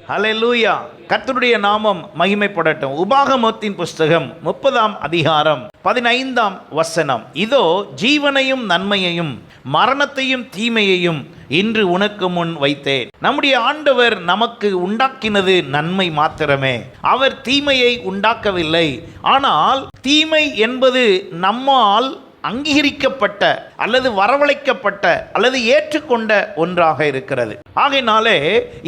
ஹல்லேலூயா. கர்த்தருடைய நாமம் மகிமைப்படட்டும். உபாகமத்தின் புஸ்தகம் 30ஆம் அதிகாரம் 15ஆம் வசனம். இதோ ஜீவனையும் நன்மையையும் மரணத்தையும் தீமையையும் இன்று உனக்கு முன் வைத்தேன். நம்முடைய ஆண்டவர் நமக்கு உண்டாக்கினது நன்மை மாத்திரமே. அவர் தீமையை உண்டாக்கவில்லை. ஆனால் தீமை என்பது நம்மால் அங்கீகரிக்கப்பட்ட அல்லது வரவழைக்கப்பட்ட அல்லது ஏற்றுக்கொண்ட ஒன்றாக இருக்கிறது. ஆகையினாலே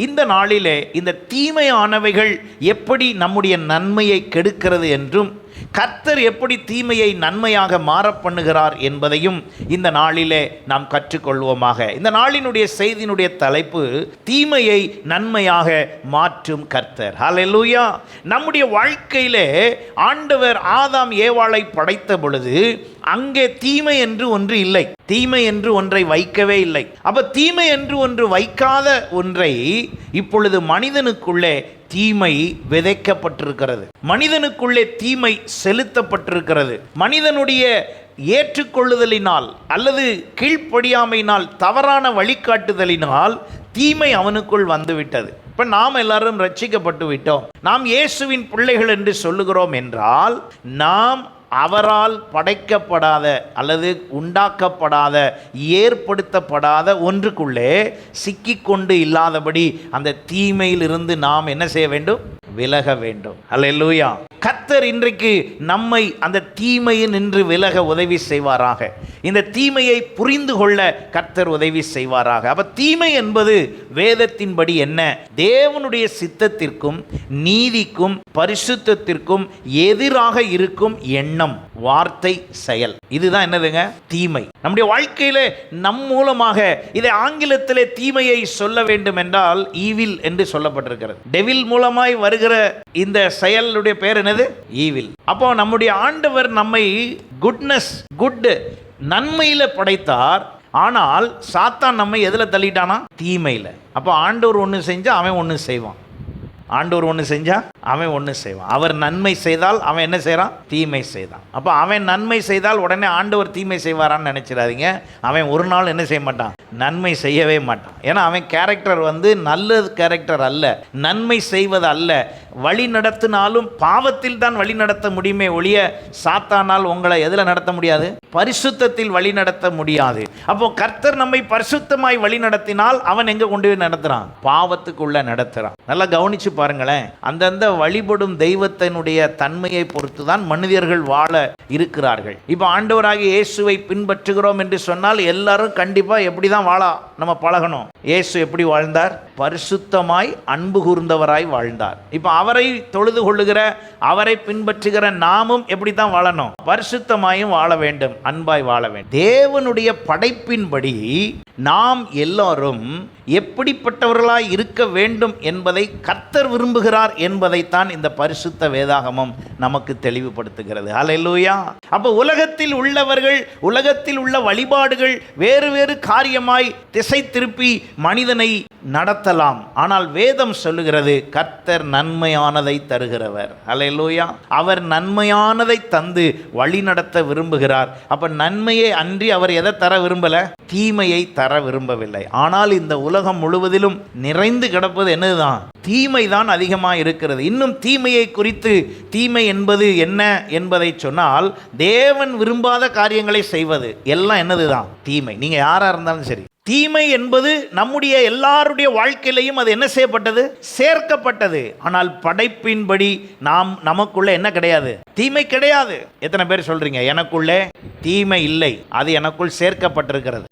இந்த நாளிலே இந்த தீமையானவைகள் எப்படி நம்முடைய நன்மையை கெடுக்கிறது என்றும் கர்த்தர் எப்படி தீமையை நன்மையாக மாற பண்ணுகிறார் என்பதையும் இந்த நாளிலே நாம் கற்றுக்கொள்வோமாக. இந்த நாளினுடைய செய்தியினுடைய தலைப்பு தீமையை நன்மையாக மாற்றும் கர்த்தர். ஹல்லேலூயா. நம்முடைய வாழ்க்கையிலே ஆண்டவர் ஆதாம் ஏவாளை படைத்த பொழுது அங்கே தீமை என்று ஒன்று இல்லை, தீமை என்று ஒன்றை வைக்கவே இல்லை. அப்ப தீமை என்று ஒன்று வைக்காத ஒன்றை இப்பொழுது மனிதனுக்குள்ளே தீமை விதைக்கப்பட்டிருக்கிறது, மனிதனுக்குள்ளே தீமை செலுத்தப்பட்டிருக்கிறது. மனிதனுடைய ஏற்றுக்கொள்ளுதலினால் அல்லது கீழ்ப்படியாமையினால் தவறான வழிகாட்டுதலினால் தீமை அவனுக்குள் வந்துவிட்டது. இப்போ நாம் எல்லாரும் ரட்சிக்கப்பட்டு விட்டோம், நாம் இயேசுவின் பிள்ளைகள் என்று சொல்லுகிறோம் என்றால் நாம் அவரால் படைக்கப்படாத அல்லது உண்டாக்கப்படாத ஏற்படுத்தப்படாத ஒன்றுக்குள்ளே சிக்கிக்கொண்டு இல்லாதபடி அந்த தீமையிலிருந்து நாம் என்ன செய்ய வேண்டும்? விலக வேண்டும். ஹல்லேலூயா. கர்த்தர் இன்றைக்கு நம்மை அந்த தீமையில் நின்று விலக உதவி செய்வாராக. இந்த தீமையை புரிந்து கொள்ள கர்த்தர் உதவி செய்வாராக. அப்ப தீமை என்பது வேதத்தின்படி என்ன? தேவனுடைய சித்தத்திற்கும் நீதிக்கும் பரிசுத்தத்திற்கும் எதிராக இருக்கும் எண்ணம், வார்த்தை, செயல். இதுதான் என்னதுங்க? தீமை. நம்முடைய வாழ்க்கையில நம் மூலமாக இதை ஆங்கிலத்திலே தீமையை சொல்ல வேண்டும் என்றால் ஈவில் என்று சொல்லப்பட்டிருக்கிறது. டெவில் மூலமாய் வருகிற இந்த செயலுடைய பேர் என்னது? ஈவில். அப்போ நம்முடைய ஆண்டவர் நம்மை குட் நன்மையில படைத்தார். ஆனால் சாத்தான் நம்மை எதுல தள்ளிட்டானா? தீமையில. அப்போ ஆண்டவர் ஒன்று செஞ்சா அவன் ஒன்று செய்வான், ஆண்டவர் ஒன்று செஞ்சா அவன் ஒன்று செய்வான். அவர் நன்மை செய்தால் அவன் என்ன செய்கிறான்? தீமை செய்தான். அப்போ அவன் நன்மை செய்தால் உடனே ஆண்டவர் தீமை செய்வாரான்னு நினைச்சிடாதீங்க. அவன் ஒரு நாள் என்ன செய்ய மாட்டான்? நன்மை செய்யவே மாட்டான். ஏன்னா அவன் கேரக்டர் நல்ல கேரக்டர் அல்ல, நன்மை செய்வது அல்ல. வழி நடத்தினாலும் பாவத்தில் தான் வழி நடத்த முடியுமே ஒழிய சாத்தானால் உங்களை எதில் நடத்த முடியாது? பரிசுத்தத்தில் வழி நடத்த முடியாது. அப்போ கர்த்தர் நம்மை பரிசுத்தமாய் வழி நடத்தினால் அவன் எங்க கொண்டு போய் நடத்துறான்? பாவத்துக்குள்ள நடத்துறான். நல்லா கவனிச்சு பாருங்களேன். அந்தந்த வழிபடும் தெய்வத்தினுடைய தன்மையை பொறுத்து தான் மனிதர்கள் வாழ இருக்கிறார்கள். இப்போ ஆண்டவராகிய இயேசுவை பின்பற்றுகிறோம் என்று சொன்னால் எல்லாரும் கண்டிப்பா எப்படி தான் வாழ நம்ம பழகணும். இயேசு எப்படி வாழ்ந்தார்? பரிசுத்தமாய் அன்பு கூர்ந்தவராய் வாழ்ந்தார். இப்போ அவரை தொழுது கொள்ளுகிற அவரை பின்பற்றுகிற நாமும் எப்படி தான் வாழணும்? பரிசுத்தமாயும் வாழ வேண்டும், அன்பாய் வாழ வேண்டும். தேவனுடைய படைப்பின்படி நாம் எல்லாரும் எப்படிப்பட்டவர்களாய் இருக்க வேண்டும் என்பதை கர்த்தர் விரும்புகிறார் என்பதைத்தான் இந்த பரிசுத்த வேதாகமம் நமக்கு தெளிவுபடுத்துகிறது. ஹல்லேலூயா. அப்போ உலகத்தில் உள்ளவர்கள், உலகத்தில் உள்ள வழிபாடுகள் வேறு வேறு காரியமாய் திசை திருப்பி மனிதனை நடத்தலாம். ஆனால் வேதம் சொல்லுகிறது கர்த்தர் நன்மையானதை தருகிறவர். ஹல்லேலூயா. அவர் நன்மையானதை தந்து வழி நடத்த விரும்புகிறார். அப்ப நன்மையை அன்றி அவர் எதை தர விரும்பல? தீமையை தர விரும்பவில்லை. ஆனால் இந்த உலகம் முழுவதிலும் நிறைந்து கிடப்பது என்னதுதான்? தீமை தான் அதிகமாக இருக்கிறது. இன்னும் தீமையை குறித்து, தீமை என்பது என்ன என்பதை சொன்னால் தேவன் விரும்பாத காரியங்களை செய்வது எல்லாம் என்னதுதான்? தீமை. நீங்க யாரா இருந்தாலும் சரி, தீமை என்பது நம்முடைய எல்லாருடைய வாழ்க்கையிலையும் அது என்ன செய்யப்பட்டது? சேர்க்கப்பட்டது. ஆனால் படைப்பின்படி நமக்குள்ள என்ன கிடையாது? தீமை கிடையாது. எத்தனை பேர் சொல்றீங்க எனக்குள்ளே தீமை இல்லை, அது எனக்குள் சேர்க்கப்பட்டிருக்கிறது,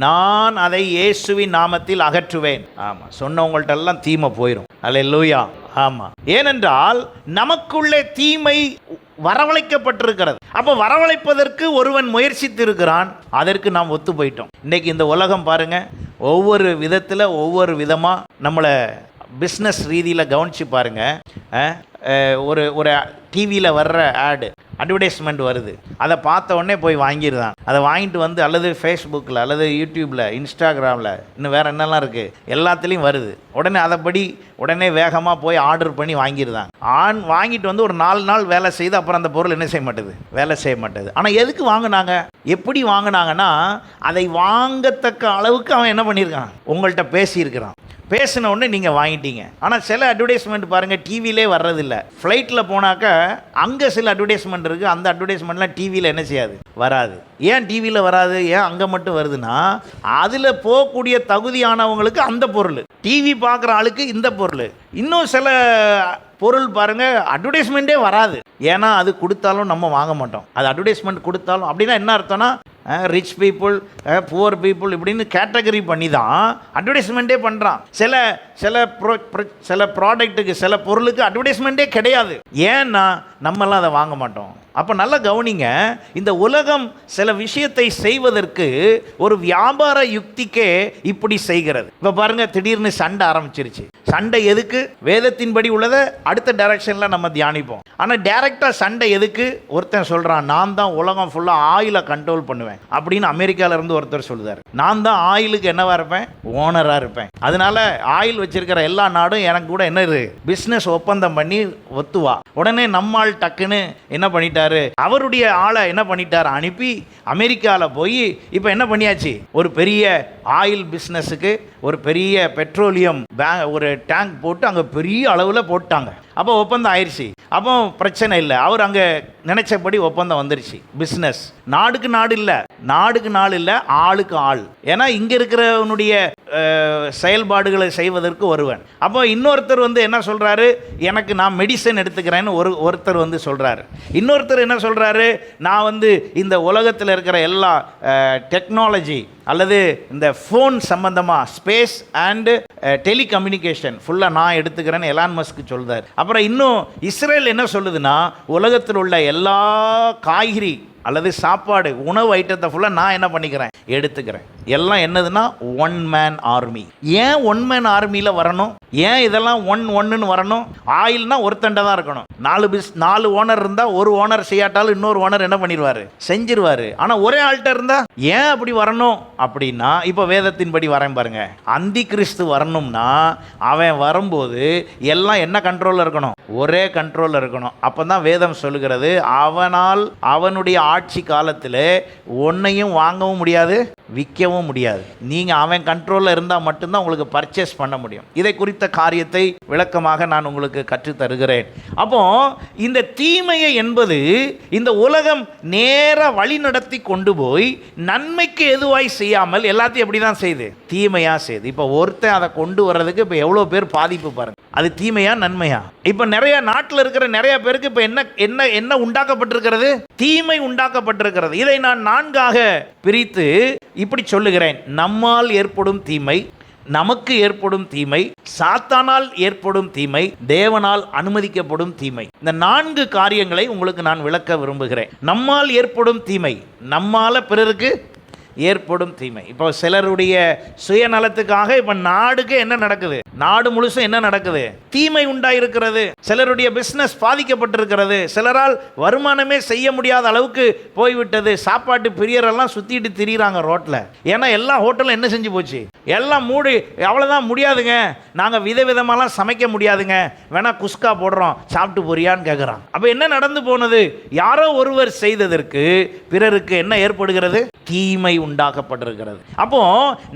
நான் அதை இயேசுவின் நாமத்தில் அகற்றுவேன்? ஆமா, சொன்னவங்கள்ட்ட எல்லாம் தீமை போயிடும். அல்லேலூயா. ஆமா, ஏனென்றால் நமக்குள்ளே தீமை வரவழைக்கப்பட்டிருக்கிறது. அப்போ வரவழைப்பதற்கு ஒருவன் முயற்சித்து இருக்கிறான், அதற்கு நாம் ஒத்து போயிட்டோம். இன்னைக்கு இந்த உலகம் பாருங்க, ஒவ்வொரு விதத்தில் ஒவ்வொரு விதமாக நம்மளை பிஸ்னஸ் ரீதியில் கவனித்து பாருங்க. ஒரு டிவியில் வர்ற ஆடு, அட்வர்டைஸ்மெண்ட் வருது, அதை பார்த்த உடனே போய் வாங்கிடுதான். அதை வாங்கிட்டு வந்து அல்லது ஃபேஸ்புக்கில் அல்லது யூடியூப்பில் இன்ஸ்டாகிராமில் இன்னும் வேறு என்னெல்லாம் இருக்குது எல்லாத்துலேயும் வருது. உடனே அதைப்படி உடனே வேகமாக போய் ஆர்டர் பண்ணி வாங்கிடுதான். வாங்கிட்டு வந்து ஒரு 4 நாள் வேலை செய்து அப்புறம் அந்த பொருள் என்ன செய்ய மாட்டேது? வேலை செய்ய மாட்டேது. ஆனால் எதுக்கு வாங்கினாங்க? எப்படி வாங்கினாங்கன்னா அதை வாங்கத்தக்க அளவுக்கு அவன் என்ன பண்ணியிருக்கான்? உங்கள்கிட்ட பேசியிருக்கிறான். பேசின உடனே நீங்கள் வாங்கிட்டீங்க. ஆனால் சில அட்வர்டைஸ்மெண்ட் பாருங்கள் டிவிலே வர்றதில்ல. ஃப்ளைட்டில் போனாக்கா அங்கே சில அட்வர்டைஸ்மெண்ட் இருக்குது, அந்த அட்வர்டைஸ்மெண்ட்லாம் டிவியில் என்ன செய்யாது, வராது. ஏன் டிவியில் வராது, ஏன் அங்கே மட்டும் வருதுன்னா அதில் போகக்கூடிய தகுதியானவங்களுக்கு அந்த பொருள், டிவி பார்க்குற ஆளுக்கு இந்த பொருள். இன்னும் சில பொருள் பாருங்கள் அட்வர்டைஸ்மெண்ட்டே வராது, ஏன்னா அது கொடுத்தாலும் நம்ம வாங்க மாட்டோம். அது அட்வர்டைஸ்மெண்ட் கொடுத்தாலும் அப்படின்னா என்ன அர்த்தம்னா ரிச் பீப்புள், புவர் பீப்புள் இப்படின்னு கேட்டகரி பண்ணி தான் அட்வர்டைஸ்மெண்ட்டே பண்ணுறான். சில ப்ராடக்ட்டுக்கு, சில பொருளுக்கு அட்வர்டைஸ்மெண்ட்டே கிடையாது. ஏன்னா நம்மலாம் அதை வாங்க மாட்டோம். அப்போ நல்லா கவனிங்க, இந்த உலகம் சில விஷயத்தை செய்வதற்கு ஒரு வியாபார யுக்திக்கே இப்படி செய்கிறது. இப்போ பாருங்கள், திடீர்னு சண்டை ஆரம்பிச்சிருச்சு. சண்டை எதுக்கு? வேதத்தின்படி உள்ளதை அடுத்த டைரக்ஷனில் நம்ம தியானிப்போம். ஆனால் டைரெக்டாக சண்டை எதுக்கு? ஒருத்தன் சொல்கிறான், நான் தான் உலகம் ஃபுல்லாக ஆயிலை கண்ட்ரோல் பண்ணுவேன் அப்படின்னு அமெரிக்காவிலேருந்து ஒருத்தர் சொல்லுதார். நான் தான் ஆயிலுக்கு என்னவாக இருப்பேன், ஓனராக இருப்பேன். அதனால ஆயில் வச்சிருக்கிற எல்லா நாடும் எனக்கு கூட என்ன பிஸ்னஸ் ஒப்பந்தம் பண்ணி ஒத்துவா. உடனே நம்மால் டக்குன்னு என்ன பண்ணிட்டாரு, அவருடைய ஆளை என்ன பண்ணிட்டார், அனுப்பி அமெரிக்காவில் போய் இப்போ என்ன பண்ணியாச்சு, ஒரு பெரிய ஆயில் பிஸ்னஸுக்கு ஒரு பெரிய பெட்ரோலியம் ஒரு டேங்க் போட்டு அங்கே பெரிய அளவில் போட்டாங்க. அப்போ ஒப்பந்தம் ஆயிடுச்சு. அப்போ பிரச்சனை இல்லை, அவர் அங்கே நினைச்சபடி ஒப்பந்தம் வந்துருச்சு. பிஸ்னஸ் நாடுக்கு நாடு இல்லை, நாடுக்கு நாள் இல்லை, ஆளுக்கு ஆள். ஏன்னா இங்கே இருக்கிறவனுடைய செயல்பாடுகளை செய்வதற்கு ஒருவன். அப்போ இன்னொருத்தர் வந்து என்ன சொல்கிறாரு, எனக்கு நான் மெடிசன் எடுத்துக்கிறேன்னு ஒருத்தர் வந்து சொல்கிறாரு. இன்னொருத்தர் என்ன சொல்கிறாரு, நான் வந்து இந்த உலகத்தில் இருக்கிற எல்லா டெக்னாலஜி அல்லது இந்த ஃபோன் சம்பந்தமாக ஸ்பேஸ் அண்டு டெலிகம்யூனிகேஷன் ஃபுல்லாக நான் எடுத்துக்கிறேன்னு எலான் மஸ்க் சொல்கிறார். அப்புறம் இன்னும் இஸ்ரேல் என்ன சொல்லுதுன்னா, உலகத்தில் உள்ள எல்லா காய்கறி அல்லது சாப்பாடு உணவு ஐட்டத்தை ஃபுல்லாக நான் என்ன பண்ணிக்கிறேன், எடுத்துக்கிறேன். எல்லாம் என்னதுன்னா ஒன் மேன் ஆர்மி. ஏன் ஒன் மேன் ஆர்மியில் வரணும், ஏன் இதெல்லாம் ஒன்றுன்னு வரணும்? ஆயில்னா ஒருத்தண்டை தான் இருக்கணும். 4 ஓனர் இருந்தால் ஒரு ஓனர் செய்யாட்டாலும் இன்னொரு ஓனர் என்ன பண்ணிடுவார், செஞ்சிருவார். ஆனால் ஒரே ஆள்கிட்ட இருந்தால் ஏன் அப்படி வரணும் அப்படின்னா, இப்போ வேதத்தின்படி வரேன் பாருங்க, அந்தி கிறிஸ்து வரணும்னா அவன் வரும்போது எல்லாம் என்ன கண்ட்ரோலில் இருக்கணும், ஒரே கண்ட்ரோலில் இருக்கணும். அப்போ தான் வேதம் சொல்லுகிறது, அவனால் அவனுடைய ஆட்சி காலத்தில் ஒன்றையும் வாங்கவும் முடியாது, விற்கவும் முடியாது. நீங்கள் அவன் கண்ட்ரோலில் இருந்தால் மட்டும்தான் உங்களுக்கு பர்ச்சேஸ் பண்ண முடியும். இதை குறித்த காரியத்தை விளக்கமாக நான் உங்களுக்கு கற்றுத் தருகிறேன். அப்போ இந்த தீமையை என்பது இந்த உலகம் நேர வழி நடத்தி கொண்டு போய் நன்மைக்கு எதுவாய் செய்யாமல் எல்லாத்தையும் எப்படி தான் செய்யுது, தீமையாக செய்யுது. இப்போ ஒருத்தன் அதை கொண்டு வர்றதுக்கு இப்போ எவ்வளோ பேர் பாதிப்பு பாருங்க. அது தீமையா நன்மையா? இப்போ நிறைய நாட்டில் இருக்கிற நிறைய பேருக்கு இப்போ என்ன உண்டாக்கப்பட்டிருக்கிறது, தீமை உண்டாக்கப்பட்டிருக்கிறது. இதை நான் 4ஆக பிரித்து இப்படி சொல்லுகிறேன். நம்மால் ஏற்படும் தீமை, நமக்கு ஏற்படும் தீமை, சாத்தானால் ஏற்படும் தீமை, தேவனால் அனுமதிக்கப்படும் தீமை. இந்த 4 காரியங்களை உங்களுக்கு நான் விளக்க விரும்புகிறேன். நம்மால் ஏற்படும் தீமை, நம்மால பிறருக்கு ஏற்படும் தீமை. இப்போ சிலருடைய சுயநலத்துக்காக இப்போ நாடுக்கு என்ன நடக்குது, நாடு முழுசும் என்ன நடக்குது, தீமை உண்டாயிருக்கிறது. சிலருடைய பிஸ்னஸ் பாதிக்கப்பட்டிருக்கிறது, சிலரால் வருமானமே செய்ய முடியாத அளவுக்கு போய்விட்டது. சாப்பாட்டு பிரியரெல்லாம் சுற்றிட்டு திரிகிறாங்க ரோட்டில். ஏன்னா எல்லா ஹோட்டலும் என்ன செஞ்சு போச்சு, எல்லாம் மூடி, அவ்வளோதான், முடியாதுங்க, நாங்கள் விதவிதமாலாம் சமைக்க முடியாதுங்க, வேணா குஸ்கா போடுறோம், சாப்பிட்டு போறியான்னு கேட்குறான். அப்போ என்ன நடந்து போனது, யாரோ ஒருவர் செய்ததற்கு பிறருக்கு என்ன ஏற்படுகிறது, தீமை உண்டாக்கப்பட்டிருக்கிறது. அப்போ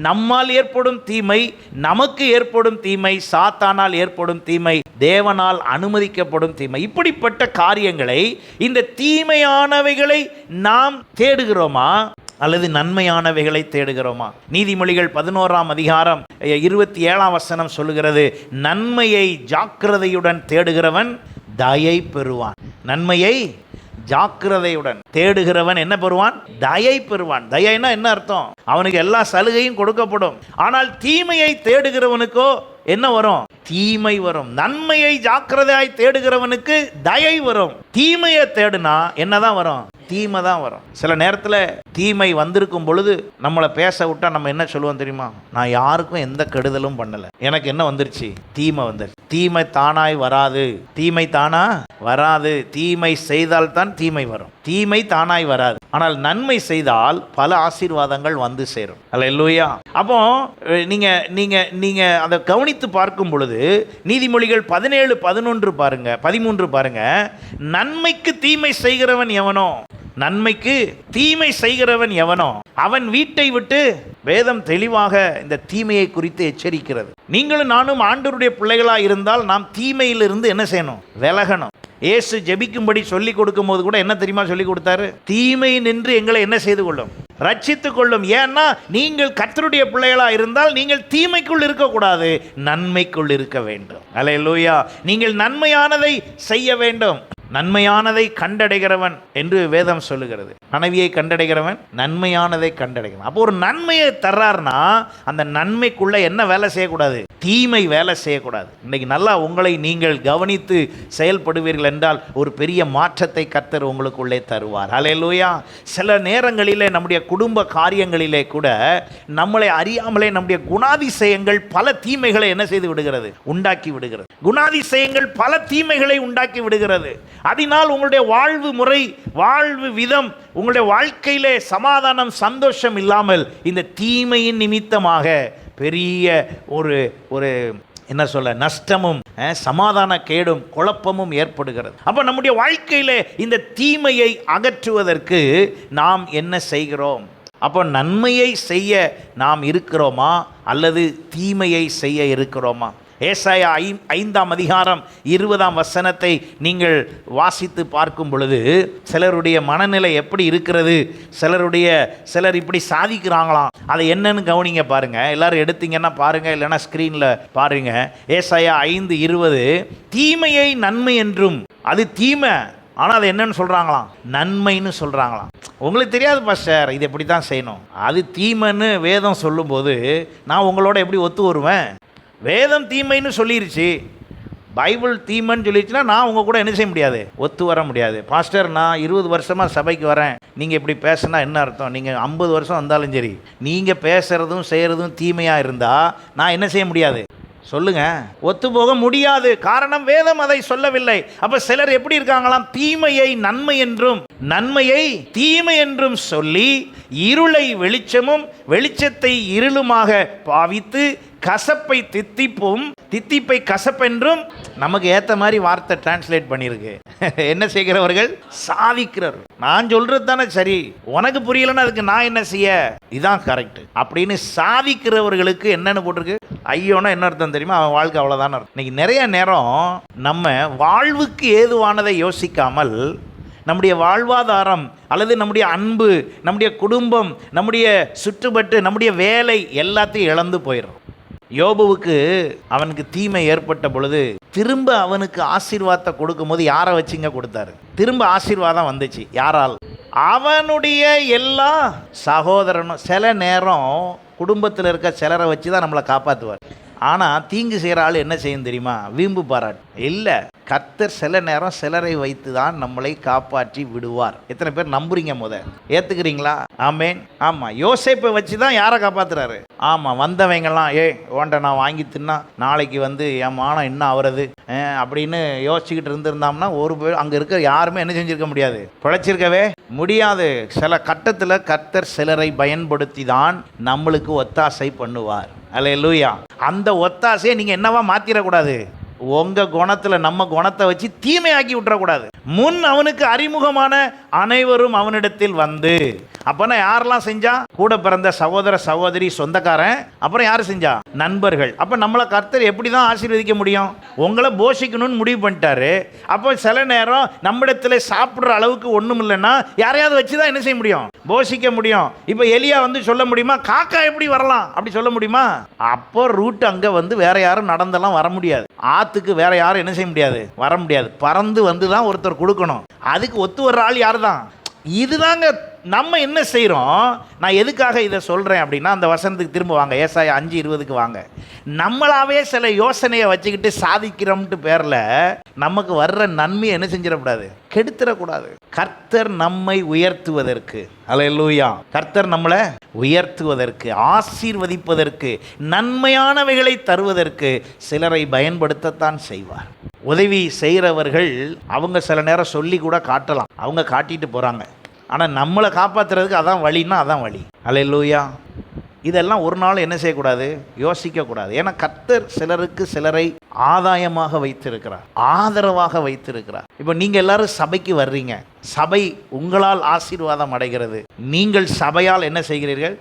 நம்மால் ஏற்படும் தீமை, நமக்கு ஏற்படும் தீமை, சாத்தானால் ஏற்படும் தீமை, தேவனால் அனுமதிக்கப்படும் தீமை. இப்படிப்பட்ட காரியங்களை, இந்த தீமையானவைகளை நாம் தேடுகிறோமா அல்லது நன்மையானவைகளை தேடுகிறோமா? நீதிமொழிகள் 11ஆம் அதிகாரம் 27ஆம் வசனம் சொல்லுகிறது, நன்மையை ஜாக்கிரதையுடன் தேடுகிறவன் தயை பெறுவான். நன்மையை ஜாக்கிரதையுடன் தேடுகிறவன் என்ன பெறுவான், தயை பெறுவான். தயைனா என்ன அர்த்தம், அவனுக்கு எல்லா சலுகையும் கொடுக்கப்படும். ஆனால் தீமையை தேடுகிறவனுக்கோ என்ன வரும், தீமை வரும். நன்மையை ஜாக்கிரதையாய் தேடுகிறவனுக்கு தயை வரும். தீமையை தேடுனா என்னதான் வரும், தீமை தான் வரும். சில நேரத்தில் தீமை வந்திருக்கும் பொழுது நம்மளை பேச விட்டா நம்ம என்ன சொல்லுவோம் தெரியுமா, நான் யாருக்கும் எந்த கெடுதலும் பண்ணலை, எனக்கு என்ன வந்துருச்சு, தீமை வந்துருச்சு. தீமை தானாய் வராது, தீமை தானா வராது. தீமை செய்தால்தான் தீமை வரும், தீமை தானாய் வராது. ஆனால் நன்மை செய்தால் பல ஆசீர்வாதங்கள் வந்து சேரும். அல்லேலூயா. அப்போ நீங்க அதை கவனித்து பார்க்கும் பொழுது நீதிமொழிகள் 17:11 பாருங்க, 13 பாருங்க, நன்மைக்கு தீமை செய்கிறவன் எவனோ, நன்மைக்கு தீமை செய்கிறவன் எவனோ அவன் வீட்டை விட்டு, வேதம் தெளிவாக இந்த தீமையை குறித்து எச்சரிக்கிறது. நீங்களும் நானும் ஆண்டவருடைய பிள்ளைகளாக இருந்தால் நாம் தீமையிலிருந்து என்ன செய்யணும்? விலகணும். இயேசு ஜெபிக்கும்படி சொல்லிக் கொடுக்கும் போது கூட என்ன தெரியுமா சொல்லி கொடுத்தாரு? தீமை நின்று எங்களை என்ன செய்து கொள்ளும்? ரட்சித்துக் கொள்ளும். ஏன்னா நீங்கள் கர்த்தருடைய பிள்ளைகளாக இருந்தால் நீங்கள் தீமைக்குள் இருக்கக்கூடாது, நன்மைக்குள் இருக்க வேண்டும். அல்லேலூயா. நீங்கள் நன்மையானதை செய்ய வேண்டும். நன்மையானதை கண்டடைகிறவன் என்று வேதம் சொல்லுகிறது. மனைவியை கண்டடைகிறவன் நன்மையானதை கண்டடைகிறவன். அப்போ ஒரு நன்மையை தர்றாருன்னா அந்த நன்மைக்குள்ள என்ன வேலை செய்யக்கூடாது? தீமை வேலை செய்யக்கூடாது. இன்னைக்கு நல்லா உங்களை நீங்கள் கவனித்து செயல்படுவீர்கள் என்றால் ஒரு பெரிய மாற்றத்தை கர்த்தர் உங்களுக்குள்ளே தருவார். அல்லேலூயா. சில நேரங்களிலே நம்முடைய குடும்ப காரியங்களிலே கூட நம்மளை அறியாமலே நம்முடைய குணாதிசயங்கள் பல தீமைகளை என்ன செய்து விடுகிறது? உண்டாக்கி விடுகிறது. குணாதிசயங்கள் பல தீமைகளை உண்டாக்கி விடுகிறது. அதனால் உங்களுடைய வாழ்வு முறை, வாழ்வு விதம், உங்களுடைய வாழ்க்கையிலே சமாதானம், சந்தோஷம் இல்லாமல் இந்த தீமையின் நிமித்தமாக பெரிய ஒரு என்ன சொல்ல, நஷ்டமும் சமாதான கேடும் குழப்பமும் ஏற்படுகிறது. அப்போ நம்முடைய வாழ்க்கையிலே இந்த தீமையை அகற்றுவதற்கு நாம் என்ன செய்கிறோம்? அப்போ நன்மையை செய்ய நாம் இருக்கிறோமா அல்லது தீமையை செய்ய இருக்கிறோமா? ஏசாயா 5ஆம் அதிகாரம் 20ஆம் வசனத்தை நீங்கள் வாசித்து பார்க்கும் பொழுது சிலருடைய மனநிலை எப்படி இருக்கிறது, சிலர் இப்படி சாதிக்கிறாங்களாம். அதை என்னன்னு கவனிங்க பாருங்க. எல்லாரும் எடுத்தீங்கன்னா பாருங்க, இல்லைன்னா ஸ்க்ரீனில் பாருங்க. ஏசாயா 5:20, தீமையை நன்மை என்றும், அது தீமை ஆனால் அது என்னன்னு சொல்கிறாங்களாம்? நன்மைன்னு சொல்கிறாங்களாம். உங்களுக்கு தெரியாது பாஸ்டர், இது எப்படி தான் செய்யணும், அது தீமைன்னு வேதம் சொல்லும்போது நான் உங்களோட எப்படி ஒத்து வருவேன்? வேதம் தீமைன்னு சொல்லிருச்சு, பைபிள் தீமைன்னு சொல்லிடுச்சுன்னா நான் உங்கள் கூட என்ன செய்ய முடியாது? ஒத்து வர முடியாது. பாஸ்டர், நான் 20 வருஷமாக சபைக்கு வரேன், நீங்கள் இப்படி பேசுனா என்ன அர்த்தம்? நீங்கள் 50 வருஷம் வந்தாலும் சரி, நீங்கள் பேசுகிறதும் செய்கிறதும் தீமையாக இருந்தால் நான் என்ன செய்ய முடியாது? சொல்லுங்க, ஒத்து போக முடியாது. காரணம், வேதம் அதை சொல்லவில்லை. அப்ப சிலர் எப்படி இருக்காங்களாம்? தீமையை நன்மை என்றும் நன்மையை தீமை என்றும் சொல்லி இருளை வெளிச்சமும் வெளிச்சத்தை இருளுமாக பாவித்து கசப்பை தித்திப்பும் தித்திப்பை கசப்பென்றும், நமக்கு ஏற்ற மாதிரி வார்த்தை டிரான்ஸ்லேட் பண்ணியிருக்கு. என்ன செய்கிறவர்கள்? சாதிக்கிறவர்கள். நான் சொல்றது தானே சரி, உனக்கு புரியலன்னா அதுக்கு நான் என்ன செய்ய? இதான் கரெக்ட் அப்படின்னு சாதிக்கிறவர்களுக்கு என்னன்னு போட்டிருக்கு? ஐயோன்னா என்ன அர்த்தம் தெரியுமா? அவன் வாழ்க்கை அவ்வளோதான. இன்னைக்கு நிறைய நேரம் நம்ம வாழ்வுக்கு ஏதுவானதை யோசிக்காமல் நம்முடைய வாழ்வாதாரம் அல்லது நம்முடைய அன்பு, நம்முடைய குடும்பம், நம்முடைய சுற்றுப்பட்டு, நம்முடைய வேலை எல்லாத்தையும் இழந்து போயிடும். யோபுவுக்கு அவனுக்கு தீமை ஏற்பட்ட பொழுது திரும்ப அவனுக்கு ஆசீர்வாதத்தை கொடுக்கும் போது யாரை வச்சுங்க கொடுத்தாரு? திரும்ப ஆசீர்வாதம் வந்துச்சு. யாரால்? அவனுடைய எல்லா சகோதரனும். சில நேரம் குடும்பத்தில் இருக்க சிலரை வச்சு தான் நம்மளை காப்பாற்றுவார். ஆனால் தீங்கு செய்கிற ஆள் என்ன செய்யும் தெரியுமா? வீம்பு பாராட்டு இல்லை. கர்த்தர் சில நேரம் சிலரை வைத்து தான் நம்மளை காப்பாற்றி விடுவார். எத்தனை பேர் நம்புறீங்க? ஏற்றுக்கிறீங்களா? ஆமேன். ஆமாம், யோசேப்பை வச்சு தான் யாரை காப்பாற்றுறாரு? ஆமாம், வந்தவங்கெல்லாம் ஓண்ட நான் வாங்கி தின்னா நாளைக்கு என் மானம் என்ன ஆகுறது அப்படின்னு யோசிச்சுக்கிட்டு இருந்திருந்தோம்னா ஒரு பேர் அங்கே இருக்க யாருமே என்ன செஞ்சுருக்க முடியாது, பிழைச்சிருக்கவே முடியாது. சில கட்டத்தில் கர்த்தர் சிலரை பயன்படுத்தி தான் நம்மளுக்கு ஒத்தாசை பண்ணுவார். அல்லேலூயா. அந்த ஒத்தாசையை நீங்கள் என்னவா மாற்றிடக்கூடாது? உங்கள் குணத்தில் நம்ம குணத்தை வச்சு தீமையாக்கி விட்டுறக்கூடாது. முன் அவனுக்கு அறிமுகமான அனைவரும் அவனிடத்தில் வந்து, அப்போனா யாரெல்லாம் செஞ்சா? கூட பிறந்த சகோதர சகோதரி, சொந்தக்காரன், அப்புறம் யார் செஞ்சா? நண்பர்கள். அப்போ நம்மளை கர்த்தர் எப்படி தான் ஆசீர்வதிக்க முடியும்? உங்களை போஷிக்கணும்னு முடிவு பண்ணிட்டாரு. அப்போ சில நேரம் நம்மிடத்தில் சாப்பிட்ற அளவுக்கு ஒன்றும் இல்லைன்னா யாரையாவது வச்சு தான் என்ன செய்ய முடியும்? போஷிக்க முடியும். இப்போ எலியா சொல்ல முடியுமா? காக்கா எப்படி வரலாம் அப்படி சொல்ல முடியுமா? அப்போ ரூட் அங்கே வேற யாரும் நடந்தெல்லாம் வர முடியாது. ஆற்றுக்கு வேற யாரும் என்ன செய்ய முடியாது? வர முடியாது. பறந்து தான் ஒருத்தர் கொடுக்கணும். அதுக்கு ஒத்து வர்ற ஆள் யார் தான்? இதுதாங்க நம்ம என்ன செய்கிறோம். நான் எதுக்காக இதை சொல்கிறேன் அப்படின்னா, அந்த வசனத்துக்கு திரும்ப வாங்க, ஏசாயா 5:20 வாங்க. நம்மளாவே சில யோசனையை வச்சுக்கிட்டு சாதிக்கிறோம்ட்டு பேரில் நமக்கு வர்ற நன்மையை என்ன செஞ்சிடக்கூடாது? கெடுத்துடக்கூடாது. கர்த்தர் நம்மை உயர்த்துவதற்கு, அல்லேலூயா, கர்த்தர் நம்மளை உயர்த்துவதற்கு, ஆசீர்வதிப்பதற்கு, நன்மையானவைகளை தருவதற்கு சிலரை பயன்படுத்தத்தான் செய்வார். உதவி செய்கிறவர்கள் அவங்க சில நேரம் சொல்லி கூட காட்டலாம், அவங்க காட்டிட்டு போகிறாங்க. ஆனால் நம்மளை காப்பாற்றுறதுக்கு அதான் வழின்னா அதான் வழி. அல்லேலூயா. இதெல்லாம் ஒரு நாள் என்ன செய்யக்கூடாது? யோசிக்கக்கூடாது. ஏன்னா கர்த்தர் சிலருக்கு சிலரை ஆதாயமாக வைத்திருக்கிறார், ஆதரவாக வைத்திருக்கிறார். இப்போ நீங்க எல்லாரும் சபைக்கு வர்றீங்க, சபை உங்களால் ஆசீர்வாதம் அடைகிறது, நீங்கள் சபையால் என்ன செய்கிறீர்கள்?